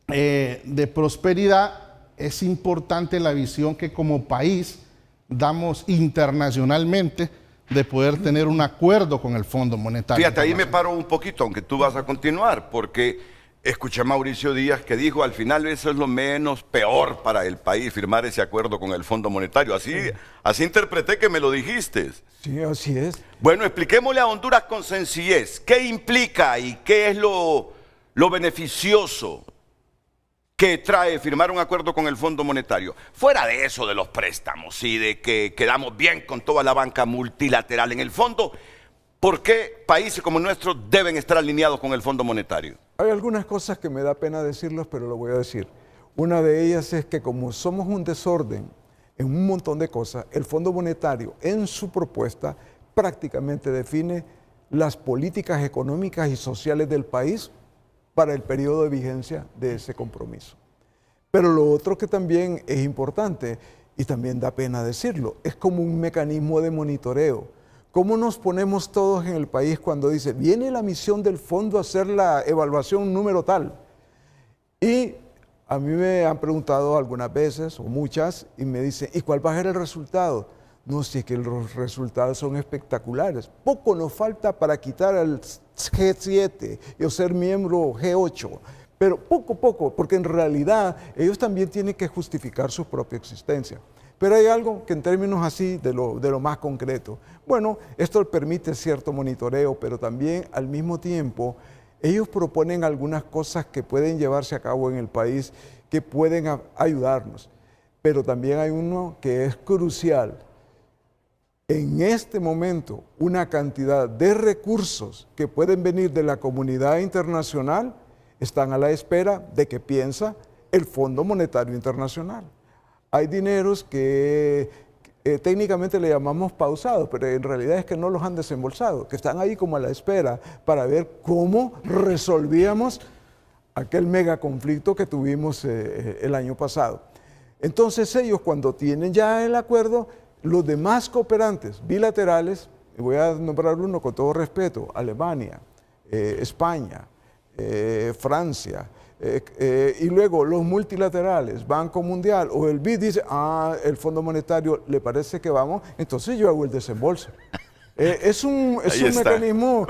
de prosperidad, es importante la visión que como país damos internacionalmente de poder tener un acuerdo con el Fondo Monetario. Fíjate, ahí me paro un poquito, aunque tú vas a continuar, porque escuché a Mauricio Díaz que dijo al final eso es lo menos peor para el país, firmar ese acuerdo con el Fondo Monetario. Así interpreté que me lo dijiste. Sí, así es. Bueno, expliquémosle a Honduras con sencillez qué implica y qué es lo beneficioso que trae firmar un acuerdo con el Fondo Monetario. Fuera de eso de los préstamos y de que quedamos bien con toda la banca multilateral en el fondo, ¿por qué países como nuestros deben estar alineados con el Fondo Monetario? Hay algunas cosas que me da pena decirlas, pero lo voy a decir. Una de ellas es que como somos un desorden en un montón de cosas, el Fondo Monetario en su propuesta prácticamente define las políticas económicas y sociales del país para el periodo de vigencia de ese compromiso. Pero lo otro que también es importante, y también da pena decirlo, es como un mecanismo de monitoreo. ¿Cómo nos ponemos todos en el país cuando dice, viene la misión del fondo a hacer la evaluación número tal? Y A mí me han preguntado algunas veces, o muchas, y me dicen, ¿y cuál va a ser el resultado? No, si es que los resultados son espectaculares. Poco nos falta para quitar al G7 y ser miembro G8, pero poco, porque en realidad ellos también tienen que justificar su propia existencia. Pero hay algo que en términos así de lo más concreto, bueno, esto permite cierto monitoreo, pero también al mismo tiempo ellos proponen algunas cosas que pueden llevarse a cabo en el país, que pueden ayudarnos. Pero también hay uno que es crucial. En este momento, una cantidad de recursos que pueden venir de la comunidad internacional están a la espera de que piensa el Fondo Monetario Internacional. Hay dineros que técnicamente le llamamos pausados, pero en realidad es que no los han desembolsado, que están ahí como a la espera para ver cómo resolvíamos aquel mega conflicto que tuvimos el año pasado. Entonces ellos, cuando tienen ya el acuerdo, los demás cooperantes bilaterales, y voy a nombrar uno con todo respeto, Alemania, España, Francia, y luego los multilaterales, Banco Mundial o el BID dice, el Fondo Monetario le parece que vamos, entonces yo hago el desembolso. Es un mecanismo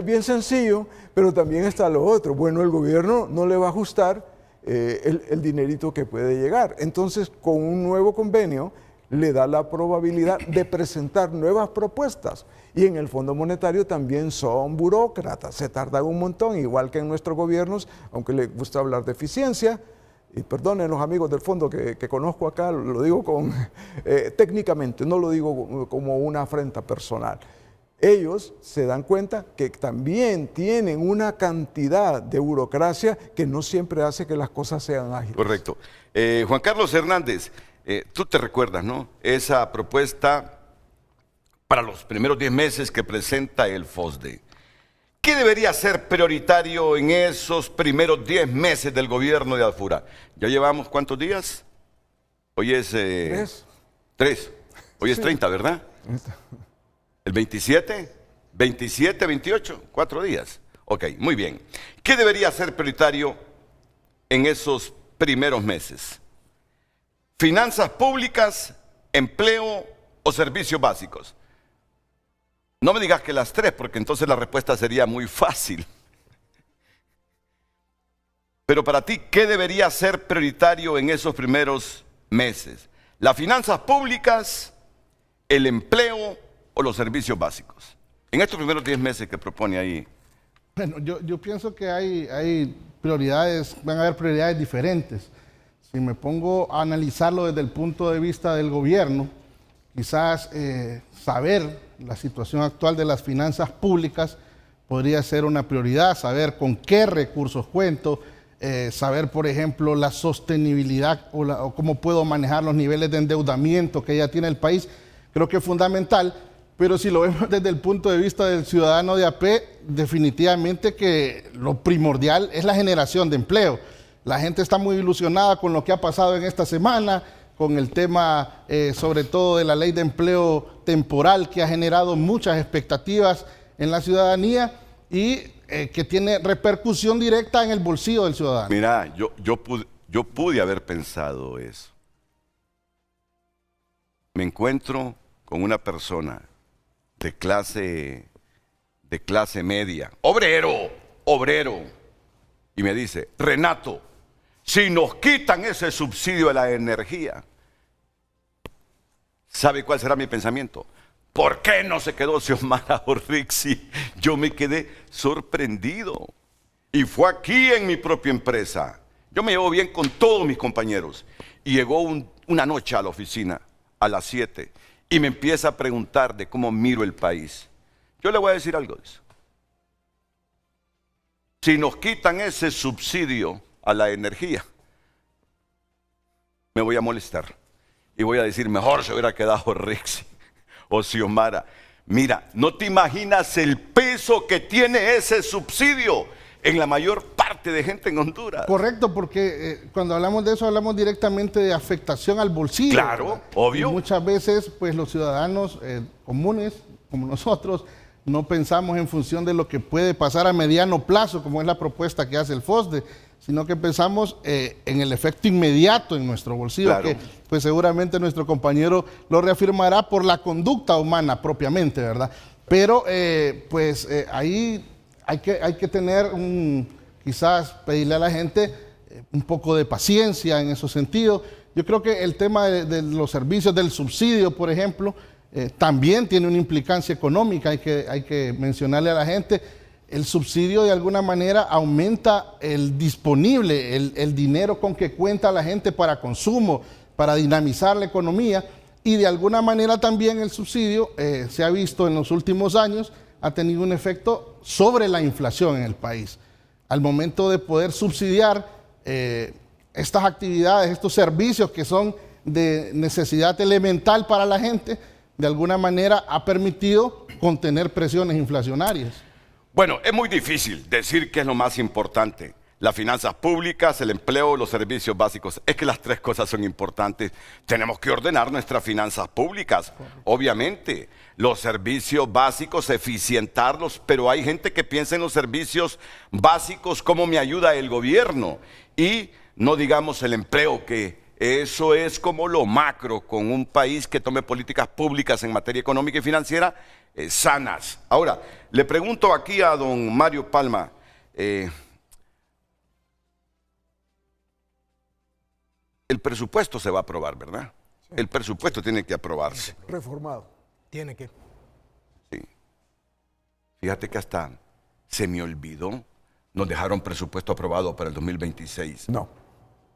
bien sencillo, pero también está lo otro. Bueno, el gobierno no le va a ajustar el dinerito que puede llegar. Entonces, con un nuevo convenio, le da la probabilidad de presentar nuevas propuestas. Y en el Fondo Monetario también son burócratas, se tardan un montón, igual que en nuestros gobiernos, aunque les gusta hablar de eficiencia. Y perdonen los amigos del fondo que conozco acá, lo digo técnicamente, no lo digo como una afrenta personal. Ellos se dan cuenta que también tienen una cantidad de burocracia que no siempre hace que las cosas sean ágiles. Correcto. Juan Carlos Hernández, tú te recuerdas, ¿no? Esa propuesta para los primeros 10 meses que presenta el FOSDE. ¿Qué debería ser prioritario en esos primeros 10 meses del gobierno de Alfura? ¿Ya llevamos cuántos días? Hoy es... 3. Hoy es 30, ¿verdad? ¿El 27? 27, 28, 4 días. Ok, muy bien. ¿Qué debería ser prioritario en esos primeros meses? ¿Finanzas públicas, empleo o servicios básicos? No me digas que las 3, porque entonces la respuesta sería muy fácil. Pero para ti, ¿qué debería ser prioritario en esos primeros meses? ¿Las finanzas públicas, el empleo o los servicios básicos? En estos primeros 10 meses que propone ahí. Bueno, yo pienso que hay prioridades, van a haber prioridades diferentes. Si me pongo a analizarlo desde el punto de vista del gobierno, quizás saber la situación actual de las finanzas públicas podría ser una prioridad, saber con qué recursos cuento, saber, por ejemplo, la sostenibilidad o cómo puedo manejar los niveles de endeudamiento que ya tiene el país. Creo que es fundamental, pero si lo vemos desde el punto de vista del ciudadano de a pie, definitivamente que lo primordial es la generación de empleo. La gente está muy ilusionada con lo que ha pasado en esta semana, con el tema sobre todo de la ley de empleo temporal que ha generado muchas expectativas en la ciudadanía y que tiene repercusión directa en el bolsillo del ciudadano. Mira, yo pude haber pensado eso. Me encuentro con una persona de clase media, obrero, y me dice, Renato, si nos quitan ese subsidio de la energía, ¿sabe cuál será mi pensamiento? ¿Por qué no se quedó Xiomara Orrixi? Yo me quedé sorprendido. Y fue aquí en mi propia empresa. Yo me llevo bien con todos mis compañeros. Y llegó una noche a la oficina, a las 7, y me empieza a preguntar de cómo miro el país. Yo le voy a decir algo de eso. Si nos quitan ese subsidio a la energía, me voy a molestar y voy a decir, mejor se hubiera quedado Rixi o Xiomara. Mira, no te imaginas el peso que tiene ese subsidio en la mayor parte de gente en Honduras. Correcto, porque cuando hablamos de eso hablamos directamente de afectación al bolsillo. Claro, ¿verdad? obvio. Y muchas veces pues los ciudadanos comunes como nosotros no pensamos en función de lo que puede pasar a mediano plazo, como es la propuesta que hace el FOSDE, sino que pensamos en el efecto inmediato en nuestro bolsillo, Claro. que pues seguramente nuestro compañero lo reafirmará por la conducta humana propiamente, ¿verdad? Pero ahí hay que tener quizás pedirle a la gente un poco de paciencia en esos sentidos. Yo creo que el tema de los servicios del subsidio, por ejemplo, también tiene una implicancia económica, hay que mencionarle a la gente. El subsidio de alguna manera aumenta el disponible, el dinero con que cuenta la gente para consumo, para dinamizar la economía, y de alguna manera también el subsidio se ha visto en los últimos años, ha tenido un efecto sobre la inflación en el país. Al momento de poder subsidiar estas actividades, estos servicios que son de necesidad elemental para la gente, de alguna manera ha permitido contener presiones inflacionarias. Bueno, es muy difícil decir qué es lo más importante. Las finanzas públicas, el empleo, los servicios básicos. Es que las tres cosas son importantes. Tenemos que ordenar nuestras finanzas públicas, obviamente. Los servicios básicos, eficientarlos, pero hay gente que piensa en los servicios básicos, cómo me ayuda el gobierno. Y no digamos el empleo, que eso es como lo macro, con un país que tome políticas públicas en materia económica y financiera sanas. Ahora, le pregunto aquí a don Mario Palma, el presupuesto se va a aprobar, ¿verdad? Sí. El presupuesto tiene que aprobarse. Reformado. Tiene que. Sí. Fíjate que hasta se me olvidó, nos dejaron presupuesto aprobado para el 2026. No.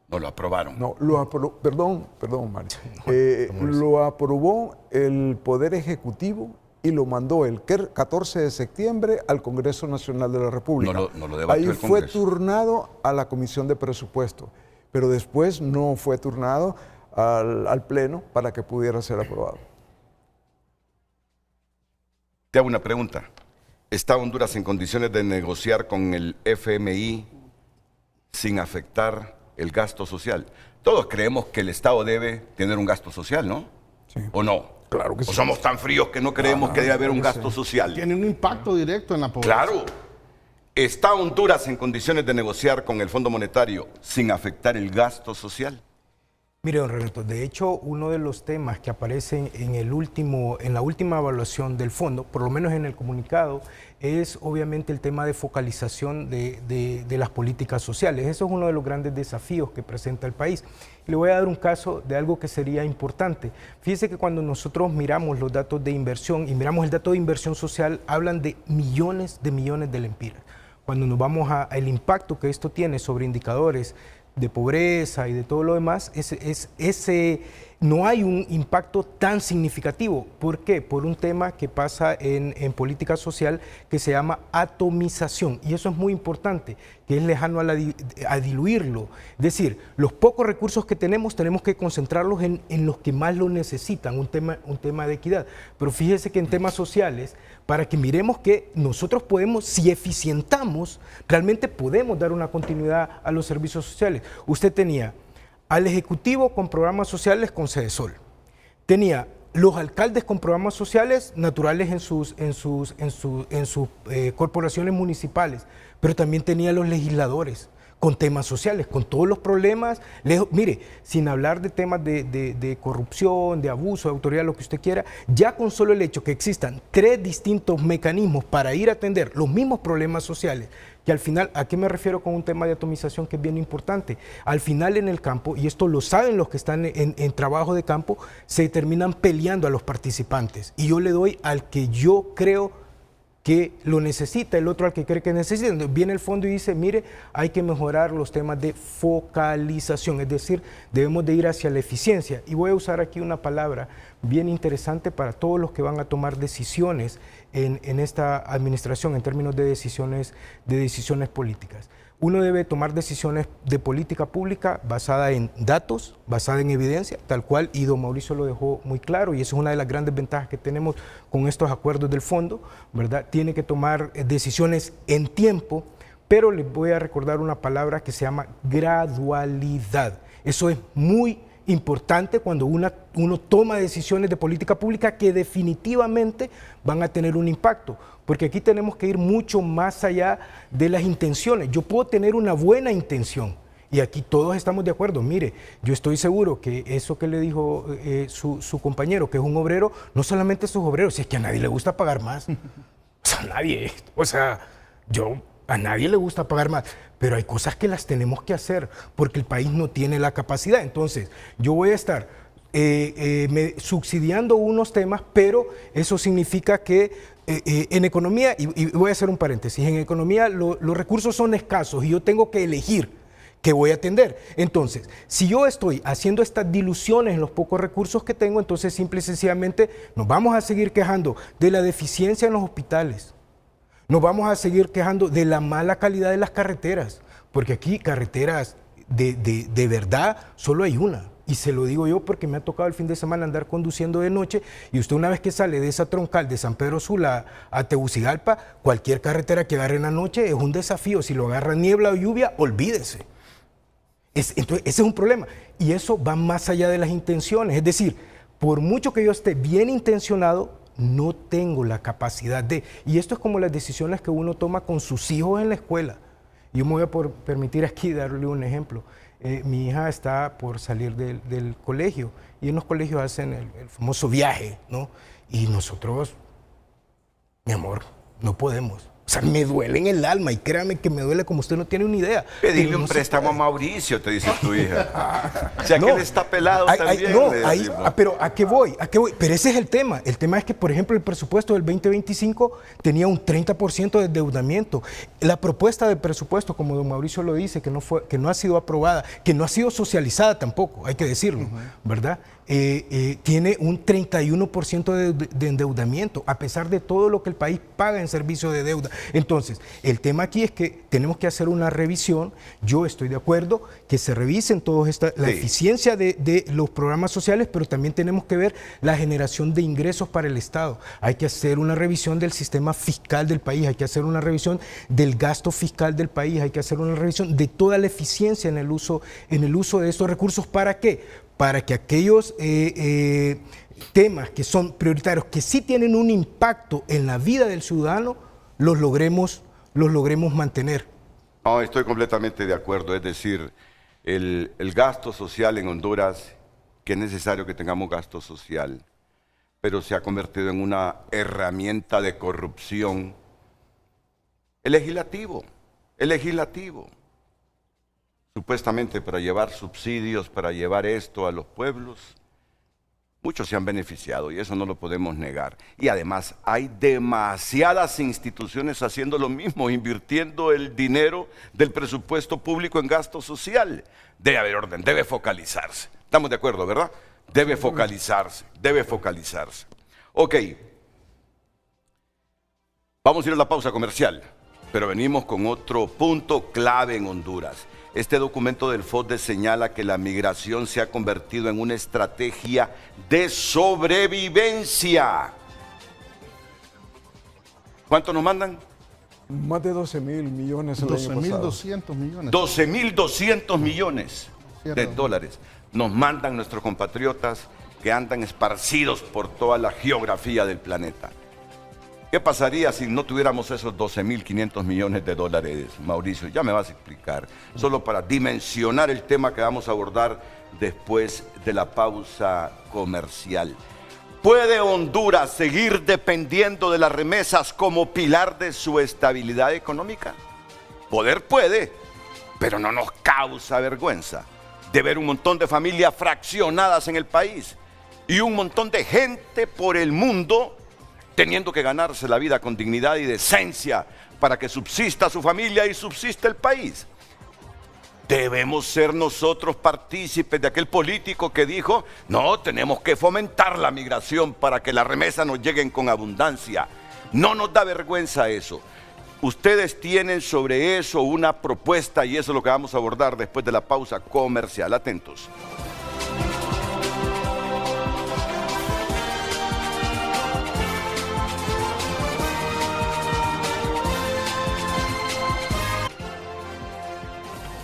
No lo aprobaron. No, perdón, Mario. Lo aprobó el Poder Ejecutivo y lo mandó el 14 de septiembre al Congreso Nacional de la República. No lo debatió el Congreso. Ahí fue turnado a la Comisión de Presupuesto, pero después no fue turnado al Pleno para que pudiera ser aprobado. Te hago una pregunta. ¿Está Honduras en condiciones de negociar con el FMI sin afectar el gasto social? Todos creemos que el Estado debe tener un gasto social, ¿no? Sí. ¿O no? Claro que sí. ¿O somos tan fríos que no creemos que debe haber un gasto social? Tiene un impacto directo en la población. Claro. ¿Está Honduras en condiciones de negociar con el Fondo Monetario sin afectar el gasto social? Mire, don Renato, de hecho, uno de los temas que aparecen en la última evaluación del fondo, por lo menos en el comunicado, es obviamente el tema de focalización de las políticas sociales. Eso es uno de los grandes desafíos que presenta el país. Le voy a dar un caso de algo que sería importante. Fíjese que cuando nosotros miramos los datos de inversión y miramos el dato de inversión social, hablan de millones de lempiras. Cuando nos vamos al impacto que esto tiene sobre indicadores de pobreza y de todo lo demás, no hay un impacto tan significativo. ¿Por qué? Por un tema que pasa en política social que se llama atomización, y eso es muy importante, que es lejano a diluirlo. Es decir, los pocos recursos que tenemos que concentrarlos en los que más lo necesitan, un tema de equidad. Pero fíjese que en temas sociales, para que miremos que nosotros podemos, si eficientamos, realmente podemos dar una continuidad a los servicios sociales. Usted tenía al Ejecutivo con programas sociales con Cedesol. Tenía los alcaldes con programas sociales naturales en sus corporaciones municipales, pero también tenía los legisladores con temas sociales, con todos los problemas, mire, sin hablar de temas de corrupción, de abuso, de autoridad, lo que usted quiera, ya con solo el hecho que existan 3 distintos mecanismos para ir a atender los mismos problemas sociales, que al final, ¿a qué me refiero con un tema de atomización que es bien importante? Al final en el campo, y esto lo saben los que están en trabajo de campo, se terminan peleando a los participantes, y yo le doy al que yo creo que lo necesita, el otro al que cree que necesita. Viene el fondo y dice, mire, hay que mejorar los temas de focalización, es decir, debemos de ir hacia la eficiencia. Y voy a usar aquí una palabra bien interesante para todos los que van a tomar decisiones en esta administración en términos de decisiones políticas. Uno debe tomar decisiones de política pública basada en datos, basada en evidencia, tal cual, y don Mauricio lo dejó muy claro, y eso es una de las grandes ventajas que tenemos con estos acuerdos del fondo, ¿verdad? Tiene que tomar decisiones en tiempo, pero les voy a recordar una palabra que se llama gradualidad. Eso es muy importante cuando uno toma decisiones de política pública que definitivamente van a tener un impacto, porque aquí tenemos que ir mucho más allá de las intenciones. Yo puedo tener una buena intención y aquí todos estamos de acuerdo. Mire, yo estoy seguro que eso que le dijo su compañero, que es un obrero, no solamente sus obreros, si es que a nadie le gusta pagar más. A nadie le gusta pagar más, pero hay cosas que las tenemos que hacer porque el país no tiene la capacidad. Entonces, yo voy a estar subsidiando unos temas, pero eso significa que en economía, y voy a hacer un paréntesis, en economía los recursos son escasos y yo tengo que elegir qué voy a atender. Entonces, si yo estoy haciendo estas diluciones en los pocos recursos que tengo, entonces simple y sencillamente nos vamos a seguir quejando de la deficiencia en los hospitales. Nos vamos a seguir quejando de la mala calidad de las carreteras, porque aquí carreteras de verdad solo hay una. Y se lo digo yo porque me ha tocado el fin de semana andar conduciendo de noche y usted una vez que sale de esa troncal de San Pedro Sula a Tegucigalpa, cualquier carretera que agarre en la noche es un desafío. Si lo agarra niebla o lluvia, olvídese. Entonces, ese es un problema. Y eso va más allá de las intenciones. Es decir, por mucho que yo esté bien intencionado, no tengo la capacidad de... Y esto es como las decisiones que uno toma con sus hijos en la escuela. Yo me voy a permitir aquí darle un ejemplo. Mi hija está por salir del colegio y en los colegios hacen el famoso viaje, ¿no? Y nosotros, mi amor, no podemos. O sea, me duele en el alma y créame que me duele como usted no tiene una idea. Pedirle un préstamo a Mauricio, te dice tu hija. O sea, que él está pelado también. Pero ¿a qué voy? Pero ese es el tema. El tema es que, por ejemplo, el presupuesto del 2025 tenía un 30% de endeudamiento. La propuesta de presupuesto, como don Mauricio lo dice, que no ha sido aprobada, que no ha sido socializada tampoco, hay que decirlo, ¿verdad? Tiene un 31% de endeudamiento, a pesar de todo lo que el país paga en servicio de deuda. Entonces, el tema aquí es que tenemos que hacer una revisión. Yo estoy de acuerdo que se revisen la eficiencia de los programas sociales, pero también tenemos que ver la generación de ingresos para el Estado. Hay que hacer una revisión del sistema fiscal del país, hay que hacer una revisión del gasto fiscal del país, hay que hacer una revisión de toda la eficiencia en el uso de estos recursos. ¿Para qué? Para que aquellos temas que son prioritarios, que sí tienen un impacto en la vida del ciudadano, los logremos mantener. No, estoy completamente de acuerdo. Es decir, el gasto social en Honduras, que es necesario que tengamos gasto social, pero se ha convertido en una herramienta de corrupción. El legislativo. Supuestamente para llevar subsidios, para llevar esto a los pueblos. Muchos se han beneficiado y eso no lo podemos negar. Y además hay demasiadas instituciones haciendo lo mismo, invirtiendo el dinero del presupuesto público en gasto social. Debe haber orden, debe focalizarse. Estamos de acuerdo, ¿verdad? Debe focalizarse. Ok. Vamos a ir a la pausa comercial, pero venimos con otro punto clave en Honduras. Este documento del FOSDE señala que la migración se ha convertido en una estrategia de sobrevivencia. ¿Cuánto nos mandan? Más de 12.000 millones el año pasado. 12.200 millones. 12.200 millones de dólares nos mandan nuestros compatriotas que andan esparcidos por toda la geografía del planeta. ¿Qué pasaría si no tuviéramos esos 12.500 millones de dólares, Mauricio? Ya me vas a explicar. Solo para dimensionar el tema que vamos a abordar después de la pausa comercial. ¿Puede Honduras seguir dependiendo de las remesas como pilar de su estabilidad económica? Poder puede, pero no nos causa vergüenza de ver un montón de familias fraccionadas en el país y un montón de gente por el mundo teniendo que ganarse la vida con dignidad y decencia para que subsista su familia y subsista el país. Debemos ser nosotros partícipes de aquel político que dijo, no, tenemos que fomentar la migración para que las remesas nos lleguen con abundancia. No nos da vergüenza eso. Ustedes tienen sobre eso una propuesta y eso es lo que vamos a abordar después de la pausa comercial. Atentos.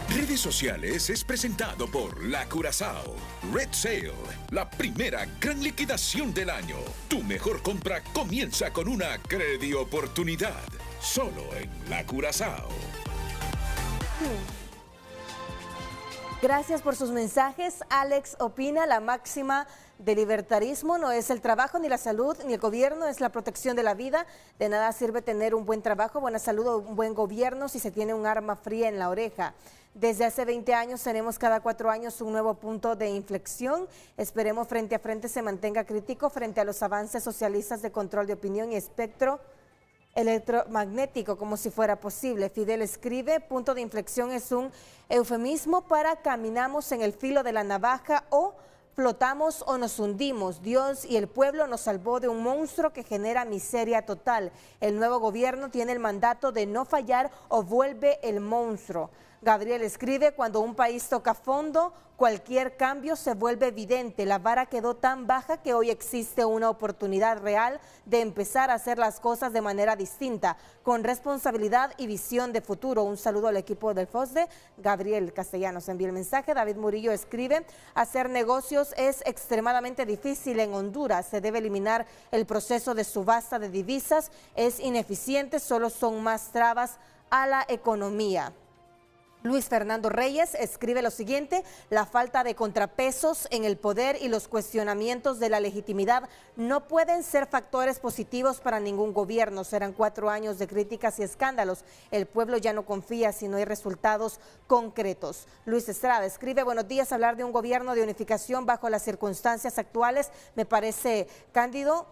Redes sociales es presentado por La Curazao. Red Sale, la primera gran liquidación del año. Tu mejor compra comienza con una credioportunidad. Solo en La Curazao. Gracias por sus mensajes. Alex opina, la máxima de libertarismo no es el trabajo, ni la salud, ni el gobierno, es la protección de la vida. De nada sirve tener un buen trabajo, buena salud o un buen gobierno si se tiene un arma fría en la oreja. Desde hace 20 años tenemos cada 4 años un nuevo punto de inflexión. Esperemos Frente a Frente se mantenga crítico frente a los avances socialistas de control de opinión y espectro electromagnético como si fuera posible. Fidel escribe, punto de inflexión es un eufemismo para caminamos en el filo de la navaja o flotamos o nos hundimos. Dios y el pueblo nos salvó de un monstruo que genera miseria total. El nuevo gobierno tiene el mandato de no fallar o vuelve el monstruo. Gabriel escribe, cuando un país toca fondo, cualquier cambio se vuelve evidente. La vara quedó tan baja que hoy existe una oportunidad real de empezar a hacer las cosas de manera distinta, con responsabilidad y visión de futuro. Un saludo al equipo del FOSDE. Gabriel Castellanos envía el mensaje. David Murillo escribe, hacer negocios es extremadamente difícil en Honduras. Se debe eliminar el proceso de subasta de divisas. Es ineficiente, solo son más trabas a la economía. Luis Fernando Reyes escribe lo siguiente, la falta de contrapesos en el poder y los cuestionamientos de la legitimidad no pueden ser factores positivos para ningún gobierno. Serán 4 años de críticas y escándalos. El pueblo ya no confía si no hay resultados concretos. Luis Estrada escribe, buenos días, hablar de un gobierno de unificación bajo las circunstancias actuales me parece cándido.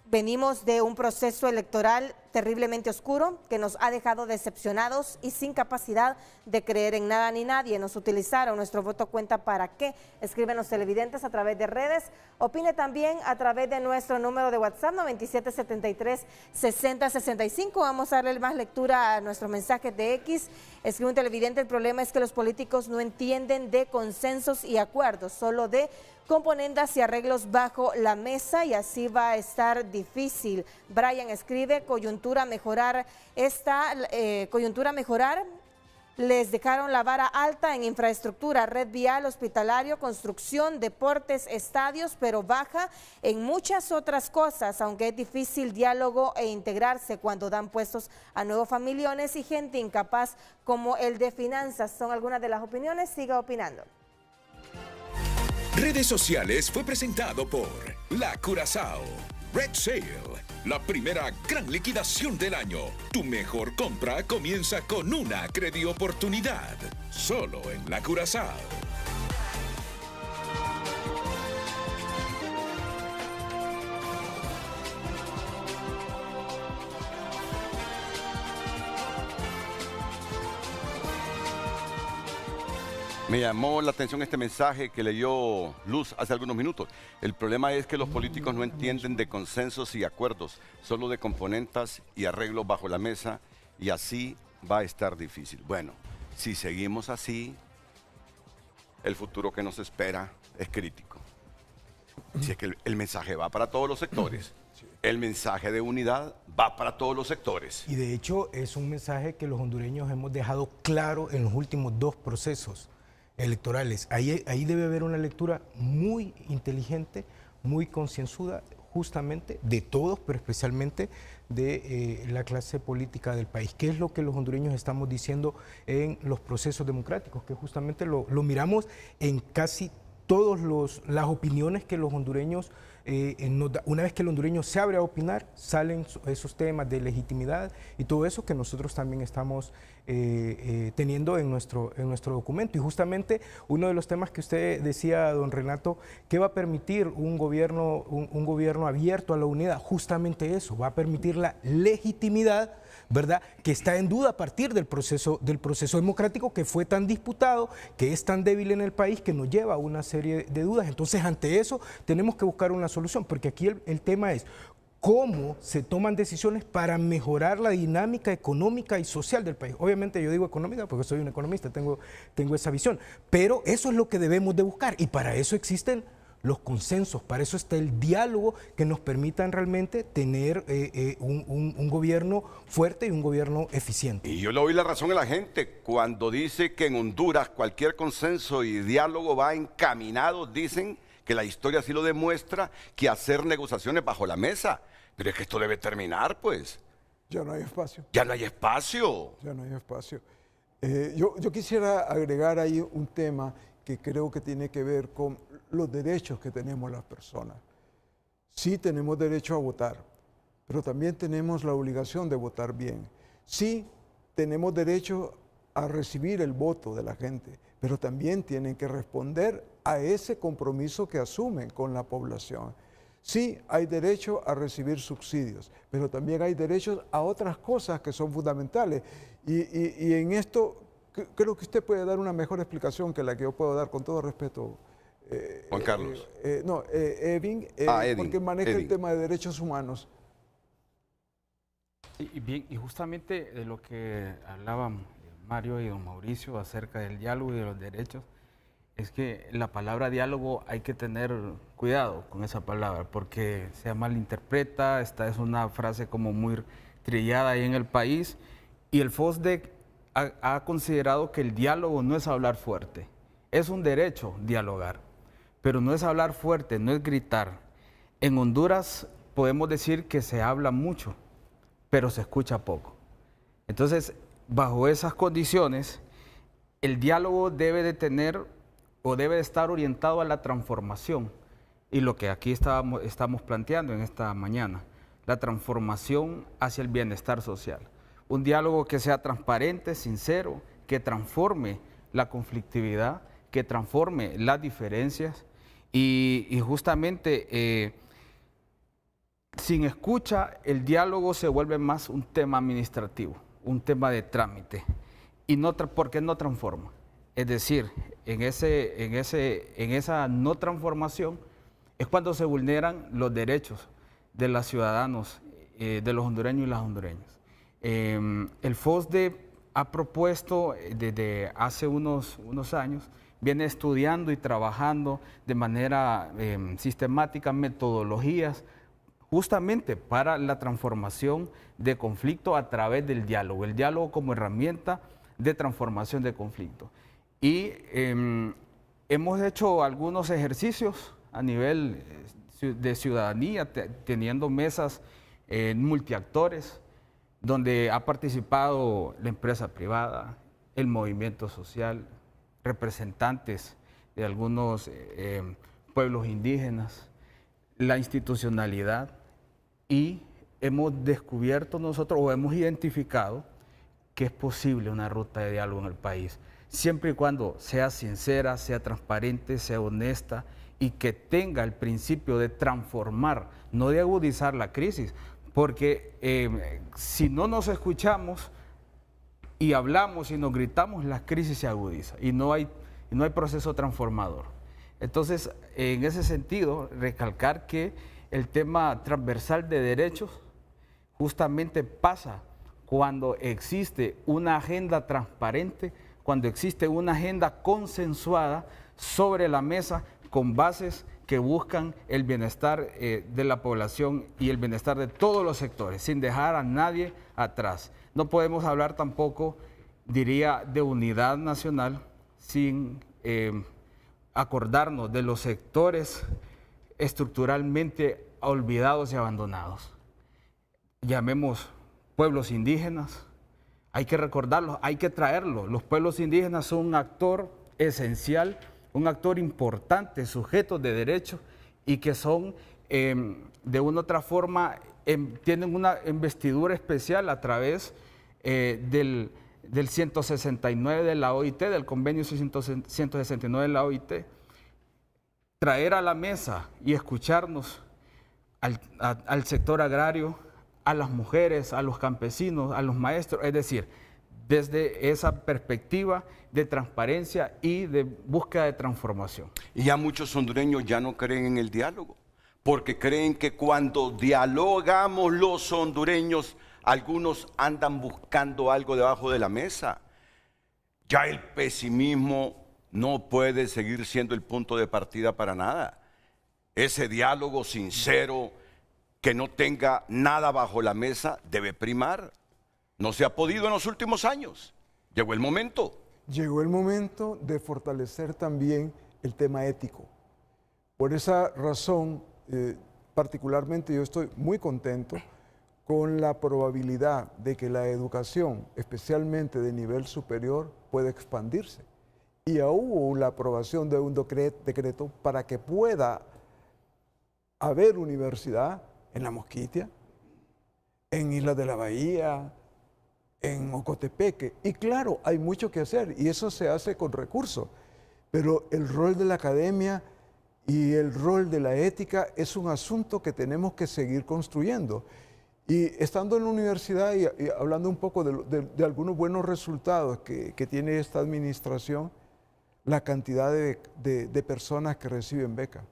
Venimos de un proceso electoral terriblemente oscuro que nos ha dejado decepcionados y sin capacidad de creer en nada ni nadie. Nos utilizaron, nuestro voto cuenta para qué. Escriben los televidentes a través de redes. Opine también a través de nuestro número de WhatsApp 9773-6065. Vamos a darle más lectura a nuestros mensajes de X. Escribe un televidente, el problema es que los políticos no entienden de consensos y acuerdos, solo de componendas y arreglos bajo la mesa y así va a estar difícil. Brian escribe, coyuntura mejorar, les dejaron la vara alta en infraestructura, red vial, hospitalario, construcción, deportes, estadios, pero baja en muchas otras cosas, aunque es difícil diálogo e integrarse cuando dan puestos a nuevos familiones y gente incapaz como el de finanzas. Son algunas de las opiniones, siga opinando. Redes sociales fue presentado por La Curazao. Red Sale, la primera gran liquidación del año. Tu mejor compra comienza con una credioportunidad. Solo en La Curazao. Me llamó la atención este mensaje que leyó Luz hace algunos minutos. El problema es que los políticos no entienden de consensos y acuerdos, solo de componendas y arreglos bajo la mesa, y así va a estar difícil. Bueno, si seguimos así, el futuro que nos espera es crítico. Si es que el mensaje va para todos los sectores. El mensaje de unidad va para todos los sectores. Y de hecho es un mensaje que los hondureños hemos dejado claro en los últimos 2 procesos electorales. Ahí debe haber una lectura muy inteligente, muy concienzuda, justamente de todos, pero especialmente de la clase política del país. ¿Qué es lo que los hondureños estamos diciendo en los procesos democráticos? Que justamente lo miramos en casi todas las opiniones que los hondureños, una vez que el hondureño se abre a opinar, salen esos temas de legitimidad y todo eso que nosotros también estamos teniendo en nuestro documento. Y justamente uno de los temas que usted decía, don Renato, ¿qué va a permitir un gobierno abierto a la unidad? Justamente eso, va a permitir la legitimidad, ¿verdad?, que está en duda a partir del proceso democrático que fue tan disputado, que es tan débil en el país, que nos lleva a una serie de dudas. Entonces, ante eso tenemos que buscar una solución, porque aquí el tema es cómo se toman decisiones para mejorar la dinámica económica y social del país. Obviamente yo digo económica porque soy un economista, tengo esa visión, pero eso es lo que debemos de buscar y para eso existen los consensos, para eso está el diálogo que nos permitan realmente tener un gobierno fuerte y un gobierno eficiente. Y yo le doy la razón a la gente cuando dice que en Honduras cualquier consenso y diálogo va encaminado, dicen que la historia así lo demuestra, que hacer negociaciones bajo la mesa. Pero es que esto debe terminar, pues. Ya no hay espacio. Ya no hay espacio. Ya no hay espacio. Yo quisiera agregar ahí un tema que creo que tiene que ver con los derechos que tenemos las personas. Sí tenemos derecho a votar, pero también tenemos la obligación de votar bien. Sí tenemos derecho a recibir el voto de la gente, pero también tienen que responder a ese compromiso que asumen con la población. Sí, hay derecho a recibir subsidios, pero también hay derechos a otras cosas que son fundamentales. Y en esto creo que usted puede dar una mejor explicación que la que yo puedo dar, con todo respeto. Juan Carlos. Edwin, porque maneja el tema de derechos humanos. Y justamente de lo que hablaban Mario y don Mauricio acerca del diálogo y de los derechos, es que la palabra diálogo hay que tener cuidado con esa palabra porque se malinterpreta, esta es una frase como muy trillada ahí en el país y el FOSDEC ha considerado que el diálogo no es hablar fuerte, es un derecho dialogar, pero no es hablar fuerte, no es gritar. En Honduras podemos decir que se habla mucho, pero se escucha poco. Entonces, bajo esas condiciones, el diálogo debe de tener o debe de estar orientado a la transformación. Y lo que aquí estamos planteando en esta mañana, la transformación hacia el bienestar social. Un diálogo que sea transparente, sincero, que transforme la conflictividad, que transforme las diferencias y justamente sin escucha el diálogo se vuelve más un tema administrativo, un tema de trámite y porque no transforma. Es decir, en esa no transformación es cuando se vulneran los derechos de los ciudadanos, de los hondureños y las hondureñas. El FOSDE ha propuesto desde hace unos años, viene estudiando y trabajando de manera sistemática metodologías justamente para la transformación de conflicto a través del diálogo, el diálogo como herramienta de transformación de conflicto. Y hemos hecho algunos ejercicios a nivel de ciudadanía, teniendo mesas multiactores, donde ha participado la empresa privada, el movimiento social, representantes de algunos pueblos indígenas, la institucionalidad, y hemos descubierto nosotros o hemos identificado que es posible una ruta de diálogo en el país, siempre y cuando sea sincera, sea transparente, sea honesta y que tenga el principio de transformar, no de agudizar la crisis, porque si no nos escuchamos y hablamos y nos gritamos, la crisis se agudiza y no hay proceso transformador. Entonces, en ese sentido, recalcar que el tema transversal de derechos justamente pasa cuando existe una agenda transparente, cuando existe una agenda consensuada sobre la mesa con bases que buscan el bienestar de la población y el bienestar de todos los sectores, sin dejar a nadie atrás. No podemos hablar tampoco, diría, de unidad nacional sin acordarnos de los sectores estructuralmente olvidados y abandonados. Llamemos pueblos indígenas, hay que recordarlos, hay que traerlos. Los pueblos indígenas son un actor esencial, un actor importante, sujetos de derechos y que son, de una u otra forma, tienen una investidura especial a través del 169 de la OIT, del convenio 169 de la OIT. Traer a la mesa y escucharnos al sector agrario, a las mujeres, a los campesinos, a los maestros, es decir, desde esa perspectiva de transparencia y de búsqueda de transformación. Y ya muchos hondureños ya no creen en el diálogo, porque creen que cuando dialogamos los hondureños, algunos andan buscando algo debajo de la mesa. Ya el pesimismo no puede seguir siendo el punto de partida para nada. ese diálogo sincero que no tenga nada bajo la mesa debe primar. No se ha podido en los últimos años. Llegó el momento. Llegó el momento de fortalecer también el tema ético. Por esa razón, particularmente yo estoy muy contento con la probabilidad de que la educación, especialmente de nivel superior, pueda expandirse. Y aún hubo la aprobación de un decreto para que pueda haber universidad en La Mosquitia, en Islas de la Bahía, en Ocotepeque. Y claro, hay mucho que hacer y eso se hace con recursos. Pero el rol de la academia y el rol de la ética es un asunto que tenemos que seguir construyendo. Y estando en la universidad y hablando un poco de algunos buenos resultados que tiene esta administración, la cantidad de personas que reciben beca,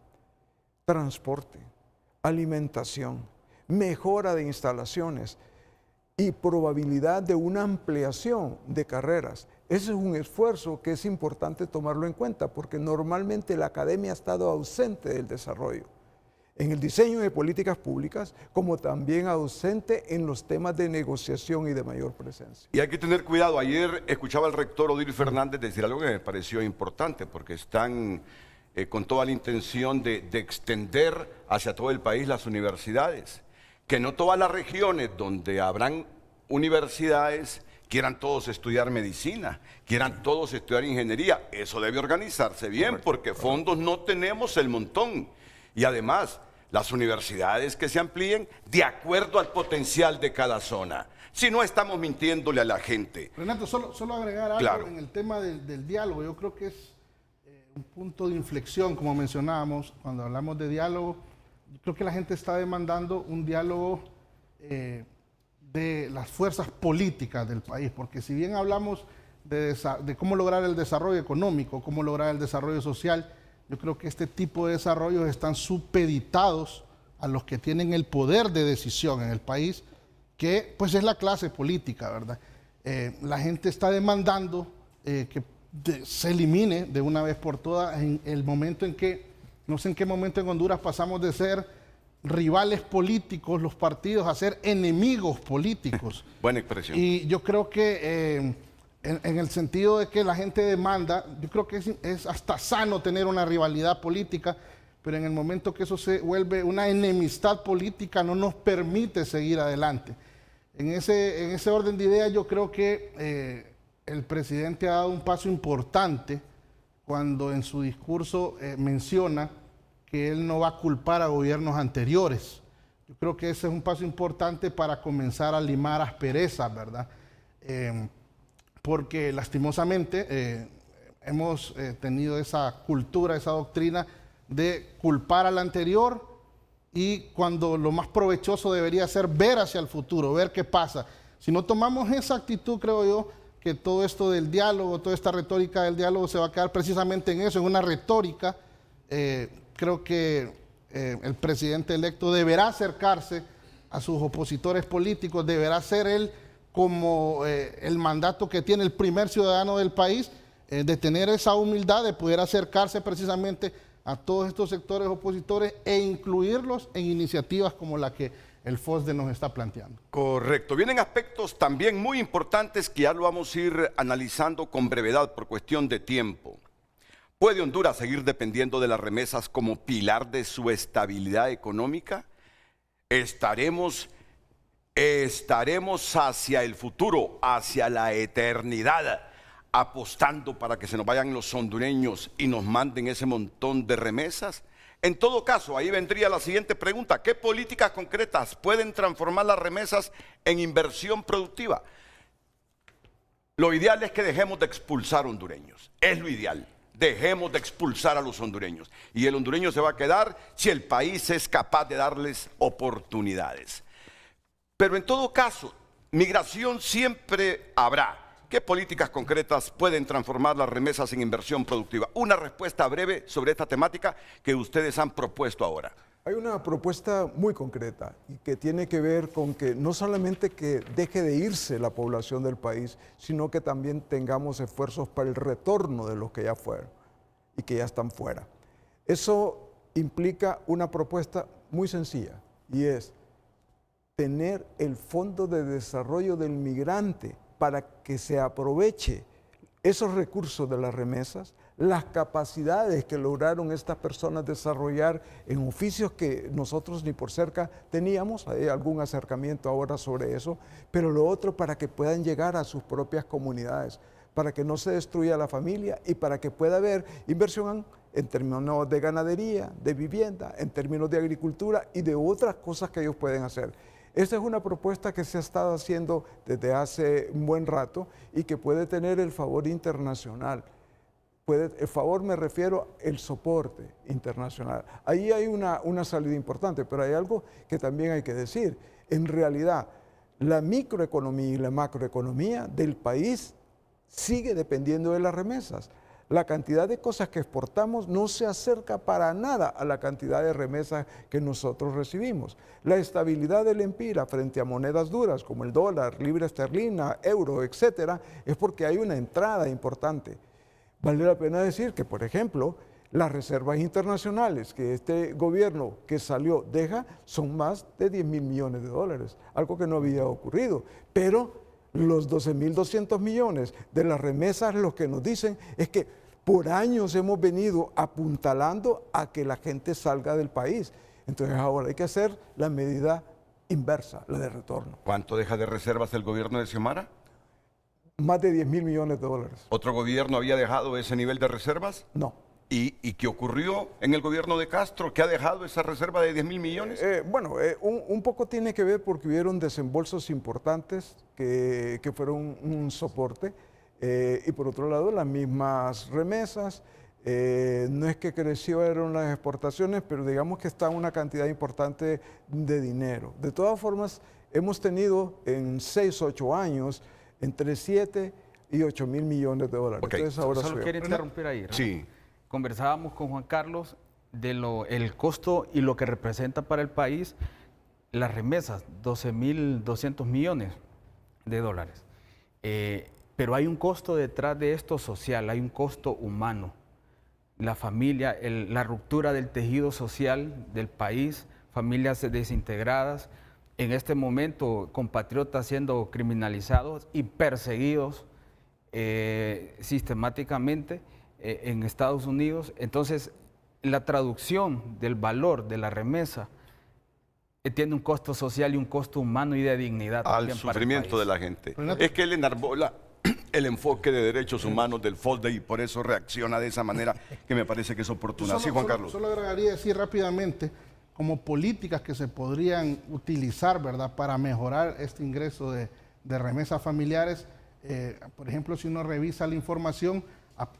transporte, alimentación, mejora de instalaciones y probabilidad de una ampliación de carreras. Ese es un esfuerzo que es importante tomarlo en cuenta porque normalmente la academia ha estado ausente del desarrollo en el diseño de políticas públicas, como también ausente en los temas de negociación y de mayor presencia. Y hay que tener cuidado. Ayer escuchaba al rector Odilio Fernández decir algo que me pareció importante, porque están con toda la intención de extender hacia todo el país las universidades. Que no todas las regiones donde habrán universidades quieran todos estudiar medicina, quieran todos estudiar ingeniería. Eso debe organizarse bien, porque fondos no tenemos el montón. Y además, las universidades que se amplíen de acuerdo al potencial de cada zona. Si no, estamos mintiéndole a la gente. Renato, solo agregar algo Claro. en el tema del diálogo. Yo creo que es un punto de inflexión, como mencionábamos, cuando hablamos de diálogo. Yo creo que la gente está demandando un diálogo de las fuerzas políticas del país, porque si bien hablamos de cómo lograr el desarrollo económico, cómo lograr el desarrollo social, yo creo que este tipo de desarrollos están supeditados a los que tienen el poder de decisión en el país, que pues es la clase política, ¿verdad? La gente está demandando que se elimine de una vez por todas en el momento en que, no sé en qué momento en Honduras pasamos de ser rivales políticos, los partidos, a ser enemigos políticos. Buena expresión. Y yo creo que en el sentido de que la gente demanda, yo creo que es hasta sano tener una rivalidad política, pero en el momento que eso se vuelve una enemistad política no nos permite seguir adelante. En ese orden de ideas yo creo que el presidente ha dado un paso importante cuando en su discurso menciona que él no va a culpar a gobiernos anteriores. Yo creo que ese es un paso importante para comenzar a limar asperezas, ¿verdad? Porque lastimosamente hemos tenido esa cultura, esa doctrina de culpar al anterior y cuando lo más provechoso debería ser ver hacia el futuro, ver qué pasa. Si no tomamos esa actitud, creo yo, que todo esto del diálogo, toda esta retórica del diálogo se va a quedar precisamente en eso, en una retórica. Creo que el presidente electo deberá acercarse a sus opositores políticos, deberá ser él como el mandato que tiene el primer ciudadano del país, de tener esa humildad de poder acercarse precisamente a todos estos sectores opositores e incluirlos en iniciativas como la que el FOSDE nos está planteando. Correcto. Vienen aspectos también muy importantes que ya lo vamos a ir analizando con brevedad por cuestión de tiempo. ¿Puede Honduras seguir dependiendo de las remesas como pilar de su estabilidad económica? Estaremos hacia el futuro, hacia la eternidad, apostando para que se nos vayan los hondureños y nos manden ese montón de remesas. En todo caso, ahí vendría la siguiente pregunta: ¿qué políticas concretas pueden transformar las remesas en inversión productiva? Lo ideal es que dejemos de expulsar hondureños, es lo ideal. Dejemos de expulsar a los hondureños y el hondureño se va a quedar si el país es capaz de darles oportunidades. Pero en todo caso, migración siempre habrá. ¿Qué políticas concretas pueden transformar las remesas en inversión productiva? Una respuesta breve sobre esta temática que ustedes han propuesto ahora. Hay una propuesta muy concreta y que tiene que ver con que no solamente que deje de irse la población del país, sino que también tengamos esfuerzos para el retorno de los que ya fueron y que ya están fuera. Eso implica una propuesta muy sencilla y es tener el Fondo de Desarrollo del Migrante para que se aproveche esos recursos de las remesas, las capacidades que lograron estas personas desarrollar en oficios que nosotros ni por cerca teníamos, hay algún acercamiento ahora sobre eso, pero lo otro para que puedan llegar a sus propias comunidades, para que no se destruya la familia y para que pueda haber inversión en términos de ganadería, de vivienda, en términos de agricultura y de otras cosas que ellos pueden hacer. Esta es una propuesta que se ha estado haciendo desde hace un buen rato y que puede tener el favor internacional. El favor me refiero al soporte internacional. Ahí hay una salida importante, pero hay algo que también hay que decir. En realidad, la microeconomía y la macroeconomía del país sigue dependiendo de las remesas. La cantidad de cosas que exportamos no se acerca para nada a la cantidad de remesas que nosotros recibimos. La estabilidad del empira frente a monedas duras como el dólar, libra esterlina, euro, etcétera, es porque hay una entrada importante. Vale la pena decir que, por ejemplo, las reservas internacionales que este gobierno que salió deja son más de 10.000 millones de dólares, algo que no había ocurrido. Pero los 12.200 millones de las remesas lo que nos dicen es que por años hemos venido apuntalando a que la gente salga del país. Entonces ahora hay que hacer la medida inversa, la de retorno. ¿Cuánto deja de reservas el gobierno de Xiomara? Más de 10.000 millones de dólares. ¿Otro gobierno había dejado ese nivel de reservas? No. ¿Y qué ocurrió en el gobierno de Castro, que ha dejado esa reserva de 10.000 millones? Un poco tiene que ver porque hubieron desembolsos importantes que fueron un soporte y por otro lado las mismas remesas. No es que crecieron las exportaciones, pero digamos que está una cantidad importante de dinero. De todas formas, hemos tenido en 6 o 8 años entre 7 y 8 mil millones de dólares. Okay. Entonces ahora Solo quiero interrumpir ahí, ¿no? Sí. Conversábamos con Juan Carlos de el costo y lo que representa para el país las remesas, 12.200 millones de dólares. Pero hay un costo detrás de esto social, hay un costo humano. La familia, la ruptura del tejido social del país, familias desintegradas, en este momento compatriotas siendo criminalizados y perseguidos sistemáticamente en Estados Unidos. Entonces, la traducción del valor de la remesa tiene un costo social y un costo humano y de dignidad. Al sufrimiento de la gente. Es que él enarbola el enfoque de derechos humanos del FOSDE y por eso reacciona de esa manera que me parece que es oportuna. Sí, Juan Carlos. Solo agregaría decir rápidamente como políticas que se podrían utilizar, ¿verdad?, para mejorar este ingreso de remesas familiares. Por ejemplo, si uno revisa la información,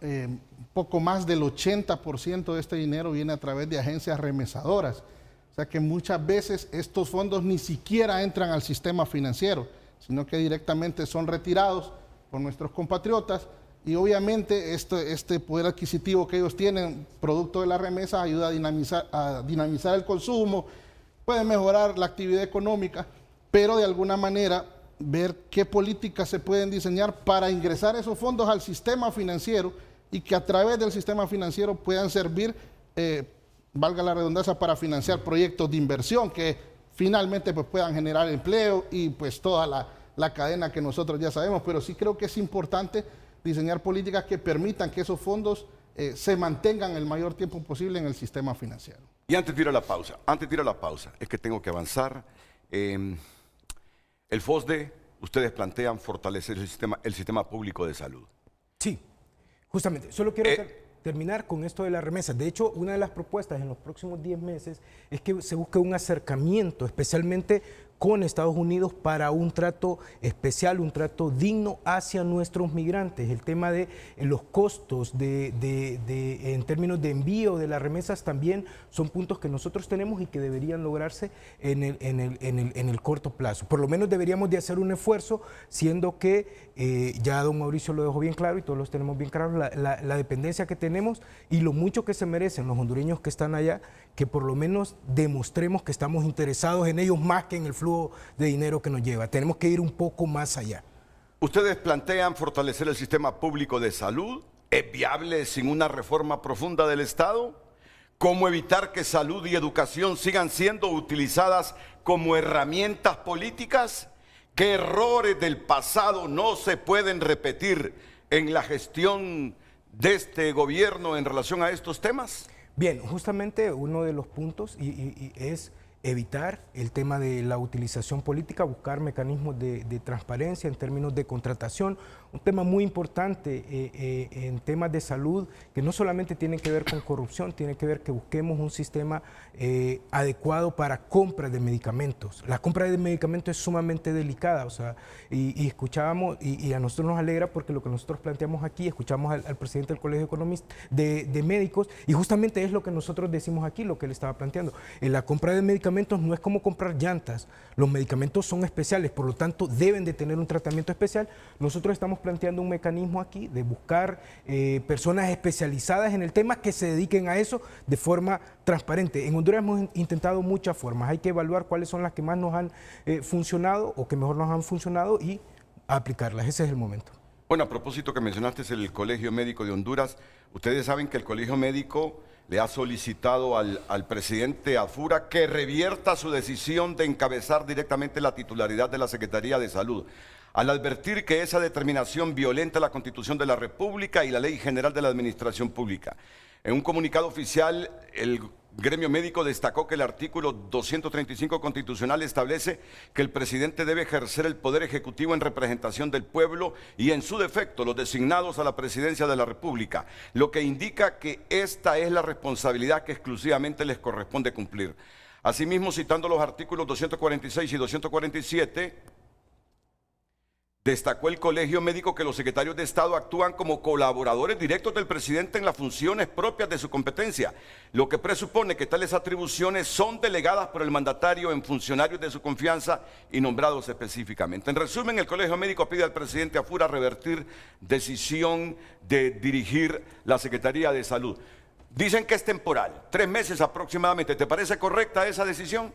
un poco más del 80% de este dinero viene a través de agencias remesadoras. O sea que muchas veces estos fondos ni siquiera entran al sistema financiero, sino que directamente son retirados por nuestros compatriotas y obviamente este poder adquisitivo que ellos tienen, producto de la remesa, ayuda a dinamizar el consumo, puede mejorar la actividad económica, pero de alguna manera ver qué políticas se pueden diseñar para ingresar esos fondos al sistema financiero y que a través del sistema financiero puedan servir, valga la redundancia, para financiar proyectos de inversión que finalmente pues, puedan generar empleo y pues toda la cadena que nosotros ya sabemos. Pero sí creo que es importante diseñar políticas que permitan que esos fondos se mantengan el mayor tiempo posible en el sistema financiero. Y antes de ir a la pausa, es que tengo que avanzar. El FOSDE, ustedes plantean fortalecer el sistema público de salud. Sí, justamente. Solo quiero terminar con esto de las remesas. De hecho, una de las propuestas en los próximos 10 meses es que se busque un acercamiento, especialmente con Estados Unidos, para un trato especial, un trato digno hacia nuestros migrantes. El tema de los costos en términos de envío de las remesas también son puntos que nosotros tenemos y que deberían lograrse en el corto plazo. Por lo menos deberíamos de hacer un esfuerzo, siendo que ya don Mauricio lo dejó bien claro y todos los tenemos bien claro, la dependencia que tenemos y lo mucho que se merecen los hondureños que están allá, que por lo menos demostremos que estamos interesados en ellos más que en el flujo de dinero que nos lleva. Tenemos que ir un poco más allá. ¿Ustedes plantean fortalecer el sistema público de salud? ¿Es viable sin una reforma profunda del Estado? ¿Cómo evitar que salud y educación sigan siendo utilizadas como herramientas políticas? ¿Qué errores del pasado no se pueden repetir en la gestión de este gobierno en relación a estos temas? Bien, justamente uno de los puntos es evitar el tema de la utilización política, buscar mecanismos de transparencia en términos de contratación, un tema muy importante en temas de salud que no solamente tiene que ver con corrupción, tiene que ver que busquemos un sistema adecuado para compra de medicamentos. La compra de medicamentos es sumamente delicada, o sea, y escuchábamos, y a nosotros nos alegra porque lo que nosotros planteamos aquí, escuchamos al presidente del Colegio de Médicos, y justamente es lo que nosotros decimos aquí, lo que él estaba planteando. En la compra de medicamentos no es como comprar llantas, los medicamentos son especiales, por lo tanto deben de tener un tratamiento especial. Nosotros estamos planteando un mecanismo aquí de buscar personas especializadas en el tema que se dediquen a eso de forma transparente. En Honduras hemos intentado muchas formas, hay que evaluar cuáles son las que más nos han funcionado o que mejor nos han funcionado y aplicarlas, ese es el momento. Bueno, a propósito que mencionaste el Colegio Médico de Honduras, ustedes saben que el Colegio Médico le ha solicitado al presidente Afura que revierta su decisión de encabezar directamente la titularidad de la Secretaría de Salud, al advertir que esa determinación violenta la Constitución de la República y la Ley General de la Administración Pública. En un comunicado oficial, el gremio médico destacó que el artículo 235 constitucional establece que el presidente debe ejercer el poder ejecutivo en representación del pueblo y en su defecto los designados a la presidencia de la República, lo que indica que esta es la responsabilidad que exclusivamente les corresponde cumplir. Asimismo, citando los artículos 246 y 247, destacó el Colegio Médico que los secretarios de Estado actúan como colaboradores directos del presidente en las funciones propias de su competencia, lo que presupone que tales atribuciones son delegadas por el mandatario en funcionarios de su confianza y nombrados específicamente. En resumen, el Colegio Médico pide al presidente Afura revertir decisión de dirigir la Secretaría de Salud. Dicen que es temporal, 3 meses aproximadamente. ¿Te parece correcta esa decisión?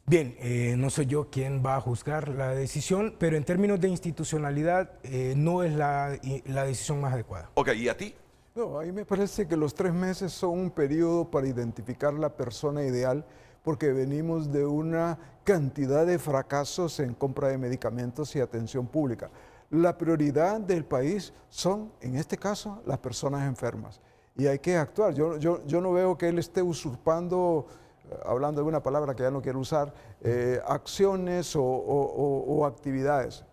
Bien, no soy yo quien va a juzgar la decisión, pero en términos de institucionalidad no es la decisión más adecuada. Ok, ¿y a ti? No, a mí me parece que los 3 meses son un periodo para identificar la persona ideal, porque venimos de una cantidad de fracasos en compra de medicamentos y atención pública. La prioridad del país son, en este caso, las personas enfermas. Y hay que actuar. Yo no veo que él esté usurpando, hablando de una palabra que ya no quiero usar, acciones o actividades.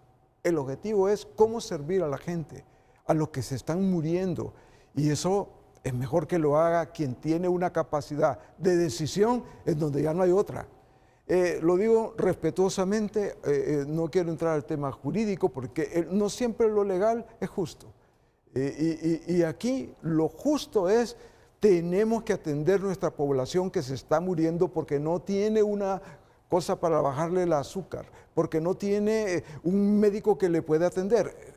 El objetivo es cómo servir a la gente, a los que se están muriendo. Y eso es mejor que lo haga quien tiene una capacidad de decisión en donde ya no hay otra. Lo digo respetuosamente, no quiero entrar al tema jurídico porque no siempre lo legal es justo. Y aquí lo justo es, tenemos que atender nuestra población que se está muriendo porque no tiene una cosa para bajarle el azúcar, porque no tiene un médico que le pueda atender.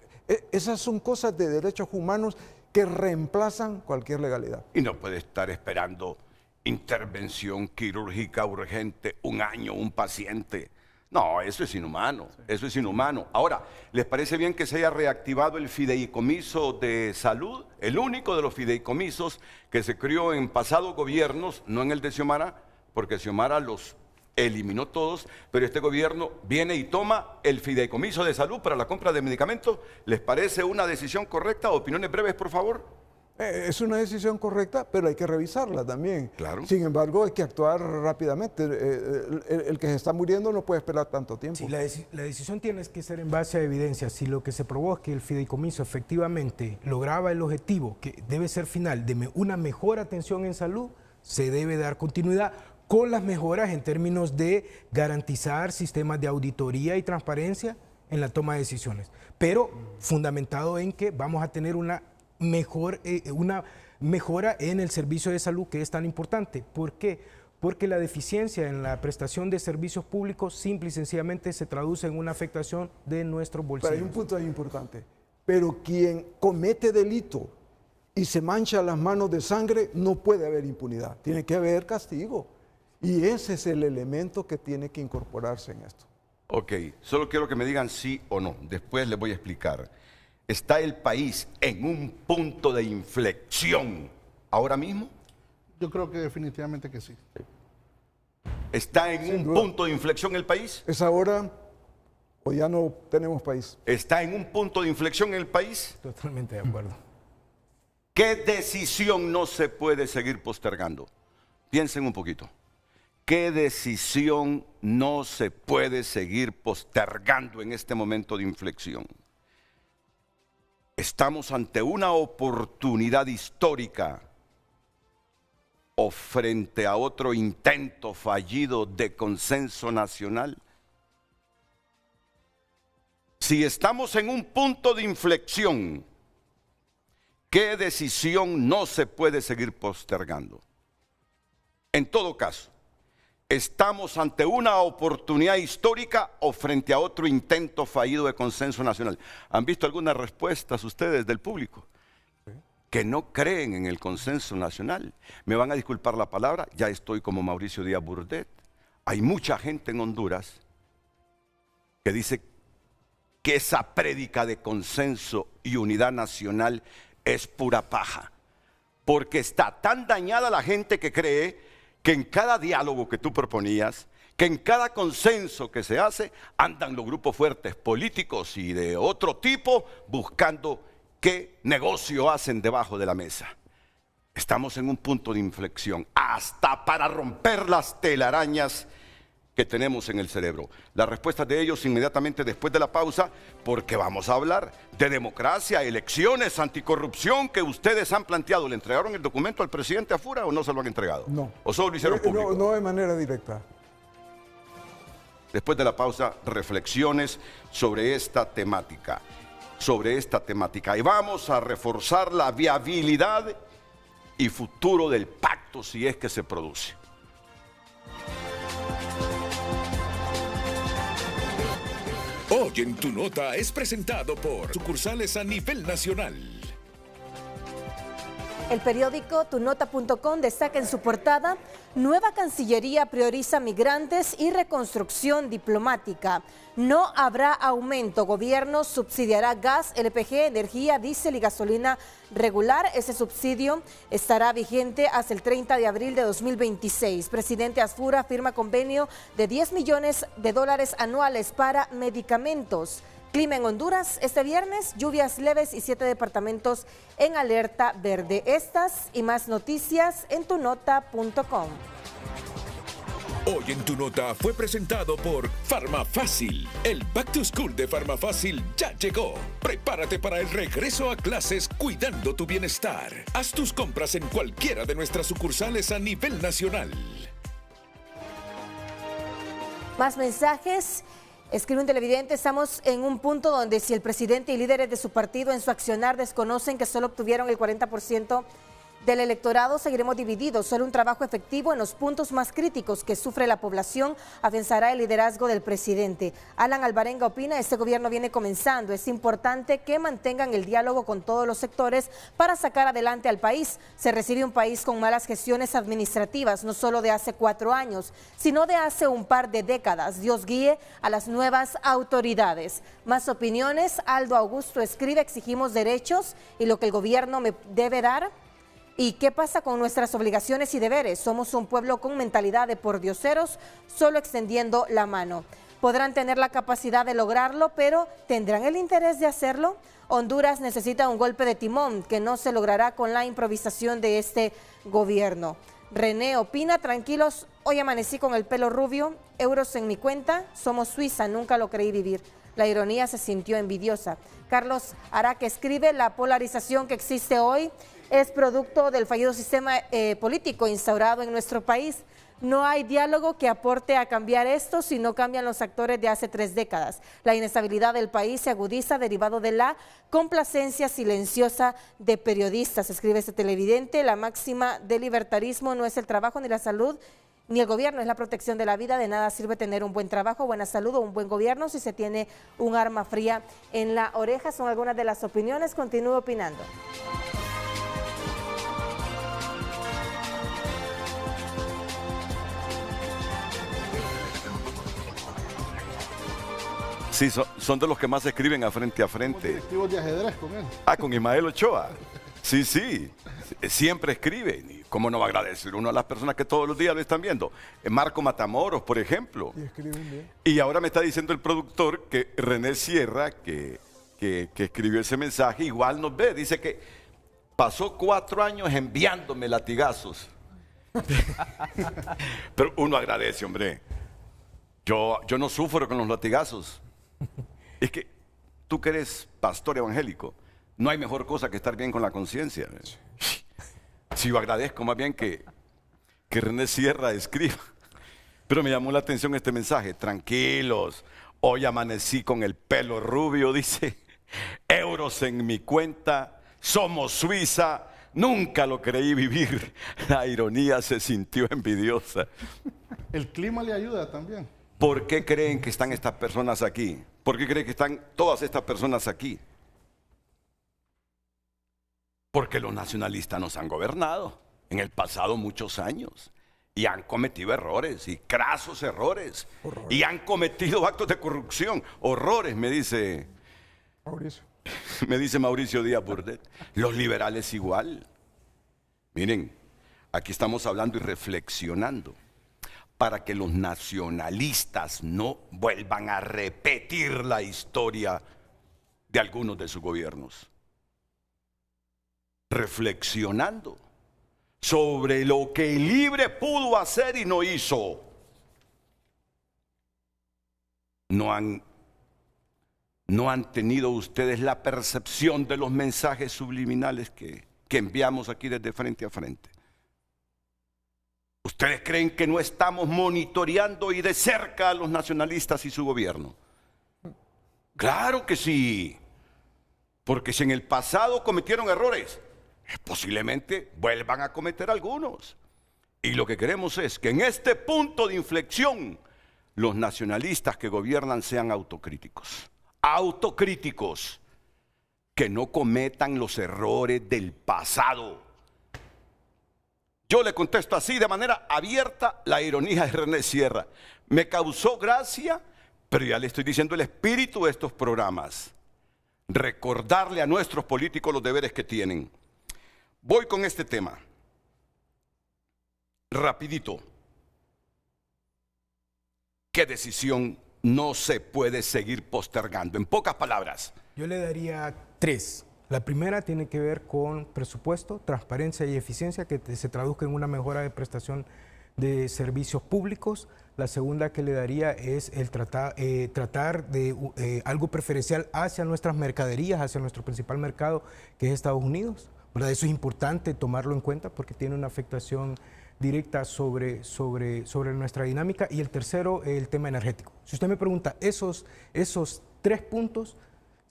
Esas son cosas de derechos humanos que reemplazan cualquier legalidad. Y no puede estar esperando intervención quirúrgica urgente 1 año, un paciente. No, eso es inhumano, eso es inhumano. Ahora, ¿les parece bien que se haya reactivado el fideicomiso de salud? El único de los fideicomisos que se creó en pasados gobiernos, no en el de Xiomara, porque Xiomara los eliminó todos, pero este gobierno viene y toma el fideicomiso de salud para la compra de medicamentos. ¿Les parece una decisión correcta? Opiniones breves, por favor. Es una decisión correcta, pero hay que revisarla también. Claro. Sin embargo, hay que actuar rápidamente. El que se está muriendo no puede esperar tanto tiempo. Sí, la decisión tiene que ser en base a evidencia. Si lo que se probó es que el fideicomiso efectivamente lograba el objetivo, que debe ser final, de una mejor atención en salud, se debe dar continuidad con las mejoras en términos de garantizar sistemas de auditoría y transparencia en la toma de decisiones, pero fundamentado en que vamos a tener una mejora en el servicio de salud que es tan importante. ¿Por qué? Porque la deficiencia en la prestación de servicios públicos simple y sencillamente se traduce en una afectación de nuestros bolsillos. Pero hay un punto ahí importante. Pero quien comete delito y se mancha las manos de sangre, no puede haber impunidad. Tiene que haber castigo. Y ese es el elemento que tiene que incorporarse en esto. Ok, solo quiero que me digan sí o no. Después les voy a explicar. ¿Está el país en un punto de inflexión ahora mismo? Yo creo que definitivamente que sí. ¿Está en un punto de inflexión el país? ¿Es ahora o ya no tenemos país? ¿Está en un punto de inflexión el país? Totalmente de acuerdo. ¿Qué decisión no se puede seguir postergando? Piensen un poquito. ¿Qué decisión no se puede seguir postergando en este momento de inflexión? Estamos ante una oportunidad histórica o frente a otro intento fallido de consenso nacional. Si estamos en un punto de inflexión, ¿qué decisión no se puede seguir postergando? En todo caso, ¿estamos ante una oportunidad histórica o frente a otro intento fallido de consenso nacional? ¿Han visto algunas respuestas ustedes del público que no creen en el consenso nacional? Me van a disculpar la palabra, ya estoy como Mauricio Díaz Burdet. Hay mucha gente en Honduras que dice que esa prédica de consenso y unidad nacional es pura paja, porque está tan dañada la gente que cree que en cada diálogo que tú proponías, que en cada consenso que se hace, andan los grupos fuertes políticos y de otro tipo buscando qué negocio hacen debajo de la mesa. Estamos en un punto de inflexión, hasta para romper las telarañas que tenemos en el cerebro. La respuesta de ellos inmediatamente después de la pausa, porque vamos a hablar de democracia, elecciones, anticorrupción que ustedes han planteado. ¿Le entregaron el documento al presidente Afura o no se lo han entregado? No. ¿O solo lo hicieron público? No de manera directa. Después de la pausa, reflexiones sobre esta temática. Y vamos a reforzar la viabilidad y futuro del pacto si es que se produce. Hoy en Tu Nota es presentado por sucursales a nivel nacional. El periódico tunota.com destaca en su portada: nueva Cancillería prioriza migrantes y reconstrucción diplomática. No habrá aumento. Gobierno subsidiará gas, LPG, energía, diésel y gasolina regular. Ese subsidio estará vigente hasta el 30 de abril de 2026. Presidente Afura firma convenio de $10 millones anuales para medicamentos. Clima en Honduras este viernes, lluvias leves y 7 departamentos en alerta verde. Estas y más noticias en tunota.com. Hoy en Tu Nota fue presentado por Farmafácil. El Back to School de Farmafácil ya llegó. Prepárate para el regreso a clases cuidando tu bienestar. Haz tus compras en cualquiera de nuestras sucursales a nivel nacional. Más mensajes. Escribe un televidente: estamos en un punto donde si el presidente y líderes de su partido en su accionar desconocen que solo obtuvieron el 40% del electorado, seguiremos divididos. Solo un trabajo efectivo en los puntos más críticos que sufre la población afianzará el liderazgo del presidente. Alan Alvarenga opina: este gobierno viene comenzando. Es importante que mantengan el diálogo con todos los sectores para sacar adelante al país. Se recibe un país con malas gestiones administrativas, no solo de hace 4 años, sino de hace un par de décadas. Dios guíe a las nuevas autoridades. Más opiniones. Aldo Augusto escribe: exigimos derechos y lo que el gobierno me debe dar. ¿Y qué pasa con nuestras obligaciones y deberes? Somos un pueblo con mentalidad de pordioseros, solo extendiendo la mano. Podrán tener la capacidad de lograrlo, pero ¿tendrán el interés de hacerlo? Honduras necesita un golpe de timón que no se logrará con la improvisación de este gobierno. René opina: tranquilos, hoy amanecí con el pelo rubio, euros en mi cuenta, somos Suiza, nunca lo creí vivir. La ironía se sintió envidiosa. Carlos Araque escribe: la polarización que existe hoy es producto del fallido sistema político instaurado en nuestro país. No hay diálogo que aporte a cambiar esto si no cambian los actores de hace 3 décadas. La inestabilidad del país se agudiza derivado de la complacencia silenciosa de periodistas. Escribe este televidente: la máxima del libertarismo no es el trabajo ni la salud ni el gobierno, es la protección de la vida. De nada sirve tener un buen trabajo, buena salud o un buen gobierno si se tiene un arma fría en la oreja. Son algunas de las opiniones. Continúo opinando. Sí, son de los que más escriben a frente. Directivos de ajedrez con él. Ah, con Ismael Ochoa. Sí, siempre escribe. ¿Cómo no va a agradecer uno a las personas que todos los días lo están viendo? Marco Matamoros, por ejemplo. Y escriben bien. Y ahora me está diciendo el productor que René Sierra, que escribió ese mensaje, igual nos ve. Dice que pasó 4 años enviándome latigazos. Pero uno agradece, hombre. Yo no sufro con los latigazos. Es que tú que eres pastor evangélico, no hay mejor cosa que estar bien con la conciencia. Si yo agradezco más bien que René Sierra escriba. Pero me llamó la atención este mensaje. Tranquilos, hoy amanecí con el pelo rubio, dice. Euros en mi cuenta, somos Suiza, nunca lo creí vivir. La ironía se sintió envidiosa. El clima le ayuda también. ¿Por qué creen que están estas personas aquí? ¿Por qué creen que están todas estas personas aquí? Porque los nacionalistas nos han gobernado en el pasado muchos años y han cometido errores y crasos errores. Y han cometido actos de corrupción, horrores, me dice Mauricio Díaz Burdet. Los liberales igual. Miren, aquí estamos hablando y reflexionando para que los nacionalistas no vuelvan a repetir la historia de algunos de sus gobiernos. Reflexionando sobre lo que el libre pudo hacer y no hizo. No han tenido ustedes la percepción de los mensajes subliminales que enviamos aquí desde Frente a Frente. ¿Ustedes creen que no estamos monitoreando y de cerca a los nacionalistas y su gobierno? Claro que sí. Porque si en el pasado cometieron errores, posiblemente vuelvan a cometer algunos. Y lo que queremos es que en este punto de inflexión, los nacionalistas que gobiernan sean autocríticos. Autocríticos. Que no cometan los errores del pasado. Yo le contesto así de manera abierta la ironía de René Sierra. Me causó gracia, pero ya le estoy diciendo el espíritu de estos programas. Recordarle a nuestros políticos los deberes que tienen. Voy con este tema. Rapidito. ¿Qué decisión no se puede seguir postergando? En pocas palabras. Yo le daría 3. La primera tiene que ver con presupuesto, transparencia y eficiencia, que se traduzca en una mejora de prestación de servicios públicos. La segunda que le daría es el tratar de algo preferencial hacia nuestras mercaderías, hacia nuestro principal mercado, que es Estados Unidos, ¿verdad? Eso es importante tomarlo en cuenta porque tiene una afectación directa sobre nuestra dinámica. Y el tercero, el tema energético. Si usted me pregunta esos 3 puntos,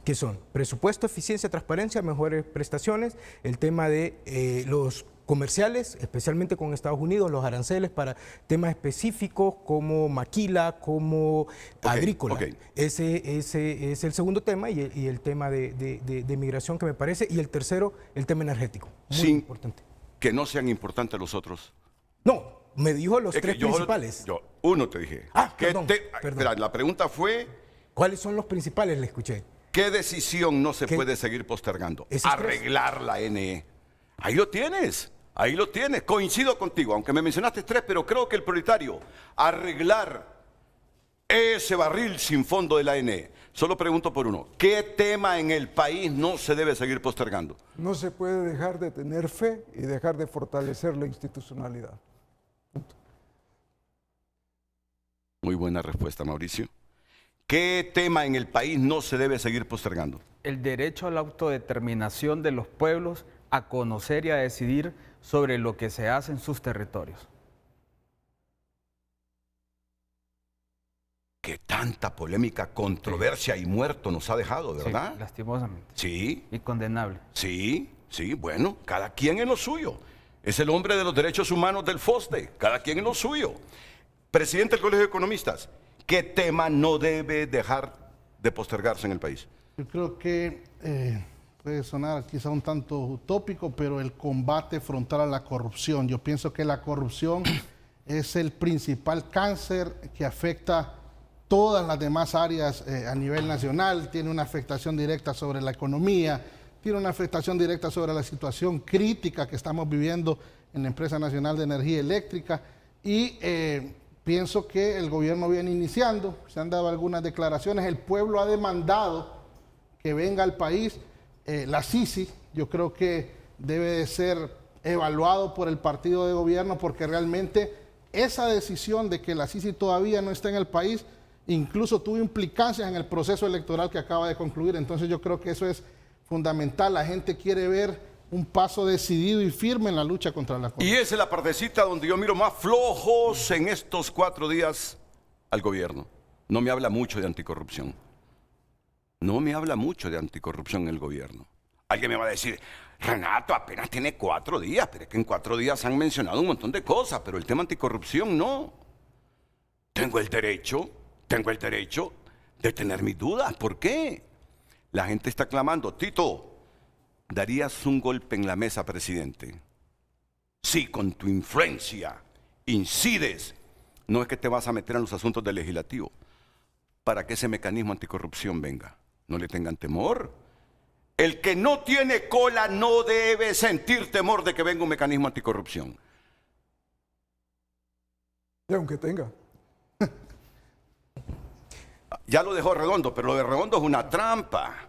que son presupuesto, eficiencia, transparencia, mejores prestaciones, el tema de los comerciales, especialmente con Estados Unidos, los aranceles para temas específicos como maquila, como agrícola. Ese es el segundo tema y el tema de migración que me parece, y el tercero, el tema energético. Muy importante. Que no sean importantes los otros. No, me dijo los 3 principales. Uno te dije. Perdón. Espera, la pregunta fue... ¿Cuáles son los principales? Le escuché. ¿Qué decisión no se puede seguir postergando? Arreglar la NE. Ahí lo tienes, Coincido contigo, aunque me mencionaste 3, pero creo que el prioritario, arreglar ese barril sin fondo de la NE. Solo pregunto por uno, ¿qué tema en el país no se debe seguir postergando? No se puede dejar de tener fe y dejar de fortalecer la institucionalidad. Punto. Muy buena respuesta, Mauricio. ¿Qué tema en el país no se debe seguir postergando? El derecho a la autodeterminación de los pueblos a conocer y a decidir sobre lo que se hace en sus territorios. Que tanta polémica, controversia y muerto nos ha dejado, ¿verdad? Sí, lastimosamente. Sí. Y condenable. Sí, bueno, cada quien en lo suyo. Es el hombre de los derechos humanos del FOSDE, cada quien en lo suyo. Presidente del Colegio de Economistas, ¿qué tema no debe dejar de postergarse en el país? Yo creo que puede sonar quizá un tanto utópico, pero el combate frontal a la corrupción. Yo pienso que la corrupción es el principal cáncer que afecta todas las demás áreas a nivel nacional, tiene una afectación directa sobre la economía, tiene una afectación directa sobre la situación crítica que estamos viviendo en la Empresa Nacional de Energía Eléctrica y pienso que el gobierno viene iniciando, se han dado algunas declaraciones, el pueblo ha demandado que venga al país, la Sisi, yo creo que debe de ser evaluado por el partido de gobierno porque realmente esa decisión de que la Sisi todavía no está en el país incluso tuvo implicancias en el proceso electoral que acaba de concluir. Entonces yo creo que eso es fundamental. La gente quiere ver un paso decidido y firme en la lucha contra la corrupción. Y esa es la partecita donde yo miro más flojos en estos 4 días al gobierno. No me habla mucho de anticorrupción. No me habla mucho de anticorrupción el gobierno. Alguien me va a decir, Renato, apenas tiene 4 días, pero es que en 4 días han mencionado un montón de cosas, pero el tema anticorrupción no. Tengo el derecho de tener mis dudas. ¿Por qué? La gente está clamando, Tito, ¿darías un golpe en la mesa, presidente? Sí, con tu influencia incides. No es que te vas a meter en los asuntos del legislativo para que ese mecanismo anticorrupción venga. No le tengan temor. El que no tiene cola no debe sentir temor de que venga un mecanismo anticorrupción. Y aunque tenga. Ya lo dejó Redondo, pero lo de Redondo es una trampa.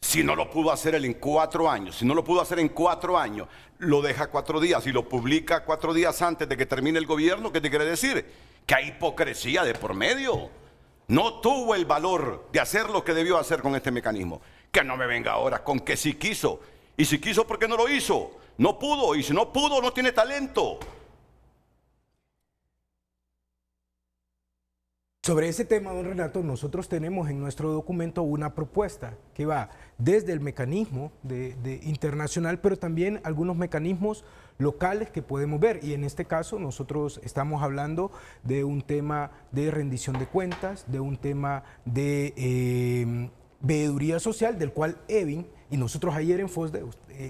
Si no lo pudo hacer él en 4 años, si no lo pudo hacer en 4 años, lo deja 4 días y lo publica 4 días antes de que termine el gobierno, ¿qué te quiere decir? Que hay hipocresía de por medio. No tuvo el valor de hacer lo que debió hacer con este mecanismo. Que no me venga ahora con que sí quiso. Y si quiso, ¿por qué no lo hizo? No pudo, y si no pudo, no tiene talento. Sobre ese tema, don Renato, nosotros tenemos en nuestro documento una propuesta que va desde el mecanismo internacional, pero también algunos mecanismos locales que podemos ver. Y en este caso nosotros estamos hablando de un tema de rendición de cuentas, de un tema de veeduría social, del cual Evin y nosotros ayer en FOSDE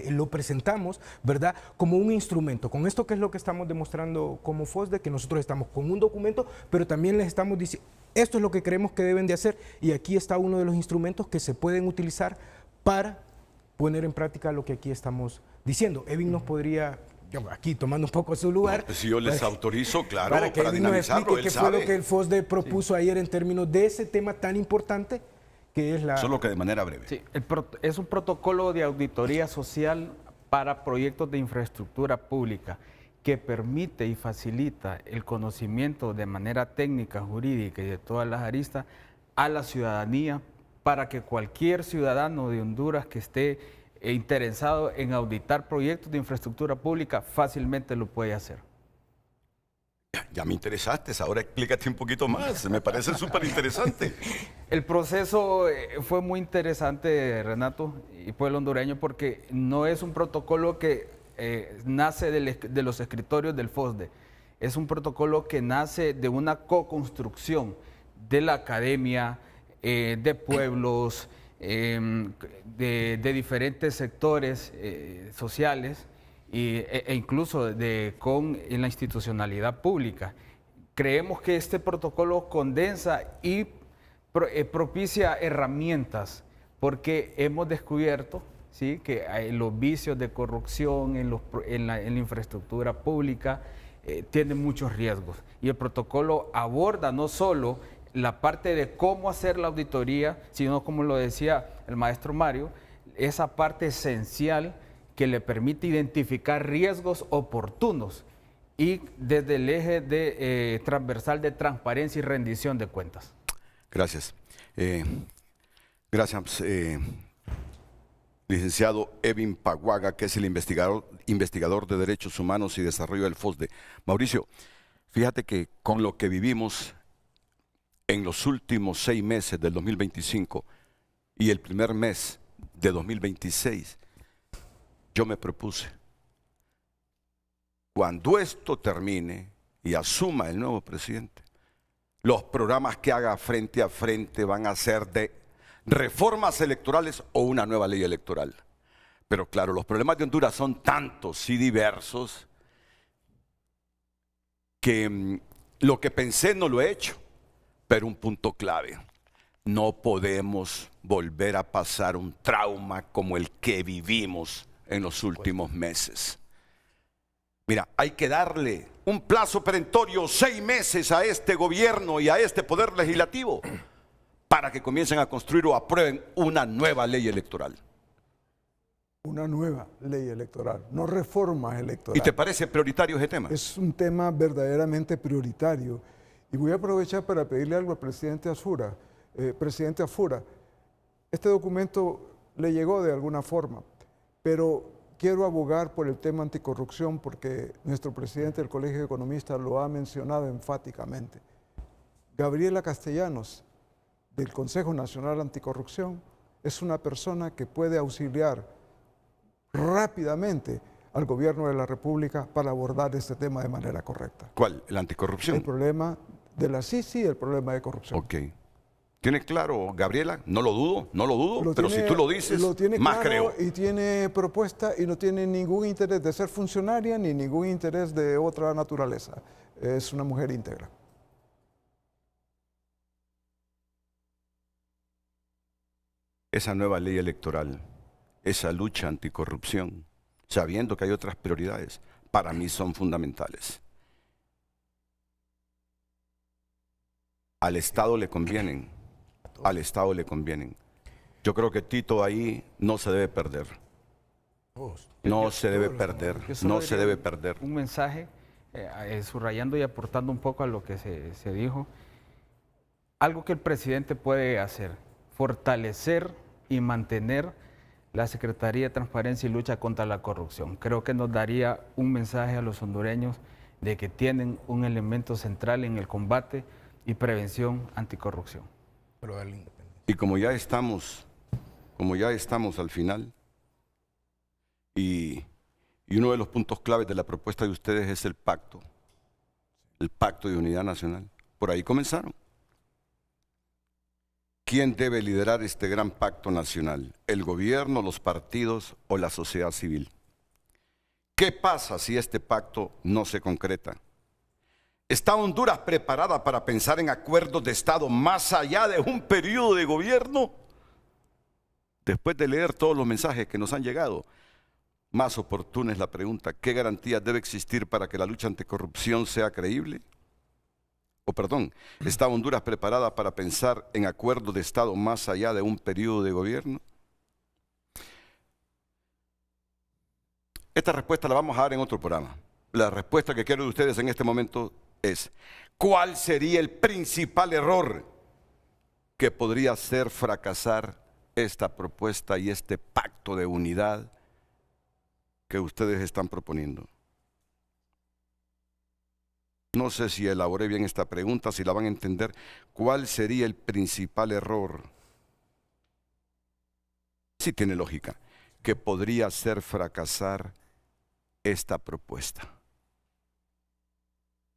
lo presentamos, ¿verdad?, como un instrumento. Con esto, ¿qué es lo que estamos demostrando como FOSDE? Que nosotros estamos con un documento, pero también les estamos diciendo, esto es lo que creemos que deben de hacer, y aquí está uno de los instrumentos que se pueden utilizar para poner en práctica lo que aquí estamos diciendo. Evin nos podría, aquí tomando un poco su lugar. No, pues si yo les autorizo, claro, para Evin nos dinamizarlo, explique qué fue lo que el FOSDE propuso ayer en términos de ese tema tan importante que es la... Solo que de manera breve. Sí, es un protocolo de auditoría social para proyectos de infraestructura pública que permite y facilita el conocimiento de manera técnica, jurídica y de todas las aristas a la ciudadanía para que cualquier ciudadano de Honduras que esté interesado en auditar proyectos de infraestructura pública fácilmente lo puede hacer. Ya me interesaste, ahora explícate un poquito más, me parece súper interesante. El proceso fue muy interesante, Renato, y pueblo hondureño, porque no es un protocolo que nace de los escritorios del FOSDE, es un protocolo que nace de una co-construcción de la academia, de pueblos, de diferentes sectores sociales, e incluso en la institucionalidad pública. Creemos que este protocolo condensa y propicia herramientas, porque hemos descubierto, ¿sí?, que los vicios de corrupción en la infraestructura pública tienen muchos riesgos. Y el protocolo aborda no solo la parte de cómo hacer la auditoría, sino, como lo decía el maestro Mario, esa parte esencial que le permite identificar riesgos oportunos y desde el eje transversal de transparencia y rendición de cuentas. Gracias. Gracias, licenciado Evin Paguaga, que es el investigador de Derechos Humanos y Desarrollo del FOSDE. Mauricio, fíjate que con lo que vivimos en los últimos 6 meses del 2025 y el primer mes de 2026, yo me propuse, cuando esto termine y asuma el nuevo presidente, los programas que haga frente a frente van a ser de reformas electorales o una nueva ley electoral. Pero claro, los problemas de Honduras son tantos y diversos que lo que pensé no lo he hecho, pero un punto clave: no podemos volver a pasar un trauma como el que vivimos en los últimos meses. Mira, hay que darle un plazo perentorio, 6 meses a este gobierno y a este poder legislativo para que comiencen a construir o aprueben una nueva ley electoral. Una nueva ley electoral, no reformas electorales. ¿Y te parece prioritario ese tema? Es un tema verdaderamente prioritario. Y voy a aprovechar para pedirle algo al presidente Azura. Presidente Azura, este documento le llegó de alguna forma, pero quiero abogar por el tema anticorrupción porque nuestro presidente del Colegio de Economistas lo ha mencionado enfáticamente. Gabriela Castellanos, del Consejo Nacional Anticorrupción, es una persona que puede auxiliar rápidamente al gobierno de la República para abordar este tema de manera correcta. ¿Cuál? ¿La anticorrupción? El problema de la CICI y el problema de corrupción. Ok. ¿Tienes claro, Gabriela? No lo dudo, pero si tú lo dices, más creo. Y tiene propuesta y no tiene ningún interés de ser funcionaria ni ningún interés de otra naturaleza. Es una mujer íntegra. Esa nueva ley electoral, esa lucha anticorrupción, sabiendo que hay otras prioridades, para mí son fundamentales. Al Estado le convienen. Al Estado le convienen. Yo creo que Tito ahí no se debe perder. No se debe perder. No se debe perder. Un mensaje, subrayando y aportando un poco a lo que se dijo. Algo que el presidente puede hacer, fortalecer y mantener la Secretaría de Transparencia y Lucha contra la Corrupción. Creo que nos daría un mensaje a los hondureños de que tienen un elemento central en el combate y prevención anticorrupción. Y como ya estamos al final, y uno de los puntos claves de la propuesta de ustedes es el pacto de unidad nacional. Por ahí comenzaron. ¿Quién debe liderar este gran pacto nacional? ¿El gobierno, los partidos o la sociedad civil? ¿Qué pasa si este pacto no se concreta? ¿Está Honduras preparada para pensar en acuerdos de Estado más allá de un periodo de gobierno? Después de leer todos los mensajes que nos han llegado, más oportuna es la pregunta: ¿qué garantías debe existir para que la lucha anticorrupción sea creíble? ¿Está Honduras preparada para pensar en acuerdos de Estado más allá de un periodo de gobierno? Esta respuesta la vamos a dar en otro programa. La respuesta que quiero de ustedes en este momento es: ¿cuál sería el principal error que podría hacer fracasar esta propuesta y este pacto de unidad que ustedes están proponiendo? No sé si elaboré bien esta pregunta, si la van a entender. ¿Cuál sería el principal error? Sí tiene lógica, que podría hacer fracasar esta propuesta.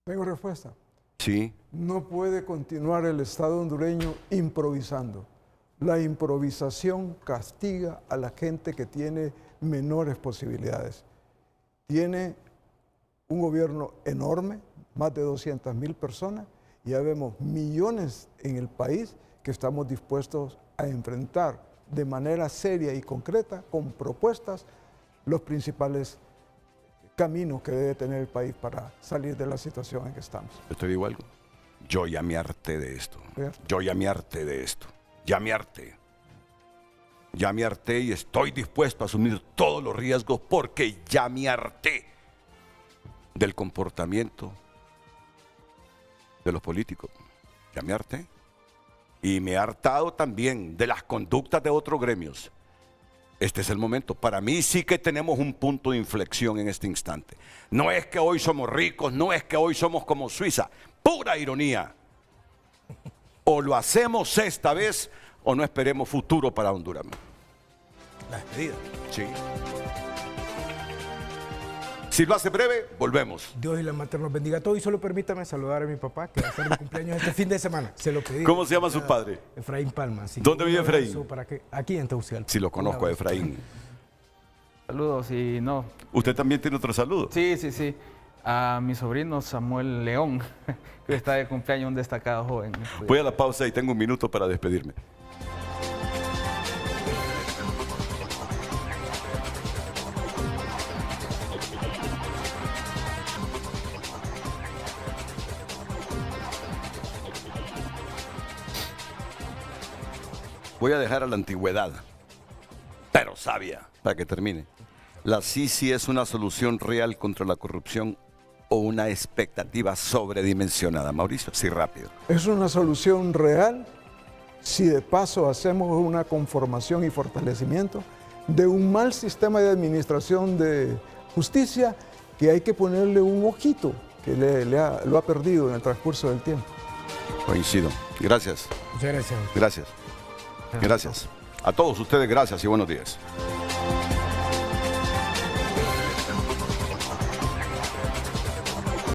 ¿Tengo respuesta? Sí. No puede continuar el Estado hondureño improvisando. La improvisación castiga a la gente que tiene menores posibilidades. Tiene un gobierno enorme, más de 200,000 personas, y ya vemos millones en el país que estamos dispuestos a enfrentar de manera seria y concreta, con propuestas, los principales caminos que debe tener el país para salir de la situación en que estamos. Yo te digo algo, yo ya me harté de esto. Yo ya me harté de esto. Ya me harté. Ya me harté y estoy dispuesto a asumir todos los riesgos porque ya me harté del comportamiento de los políticos. Ya me harté. Y me he hartado también de las conductas de otros gremios. Este es el momento. Para mí sí que tenemos un punto de inflexión en este instante. No es que hoy somos ricos, no es que hoy somos como Suiza. Pura ironía. O lo hacemos esta vez o no esperemos futuro para Honduras. La despedida. Sí. Si lo hace breve, volvemos. Dios y la Mater nos bendiga a todos. Y solo permítame saludar a mi papá, que va a ser mi cumpleaños este fin de semana. Se lo pedí. ¿Cómo se llama su padre? Efraín Palma. ¿Dónde vive Efraín? Aquí en Tegucigalpa. Sí, lo conozco a Efraín. Saludos y no. ¿Usted también tiene otro saludo? Sí. A mi sobrino Samuel León, que está de cumpleaños, un destacado joven. Voy a la pausa y tengo un minuto para despedirme. Voy a dejar a la antigüedad, pero sabia, para que termine. ¿La Sisi es una solución real contra la corrupción o una expectativa sobredimensionada? Mauricio, sí, rápido. Es una solución real si de paso hacemos una conformación y fortalecimiento de un mal sistema de administración de justicia que hay que ponerle un ojito, que lo ha perdido en el transcurso del tiempo. Coincido. Gracias. Muchas gracias. Gracias. Gracias. A todos ustedes, gracias y buenos días.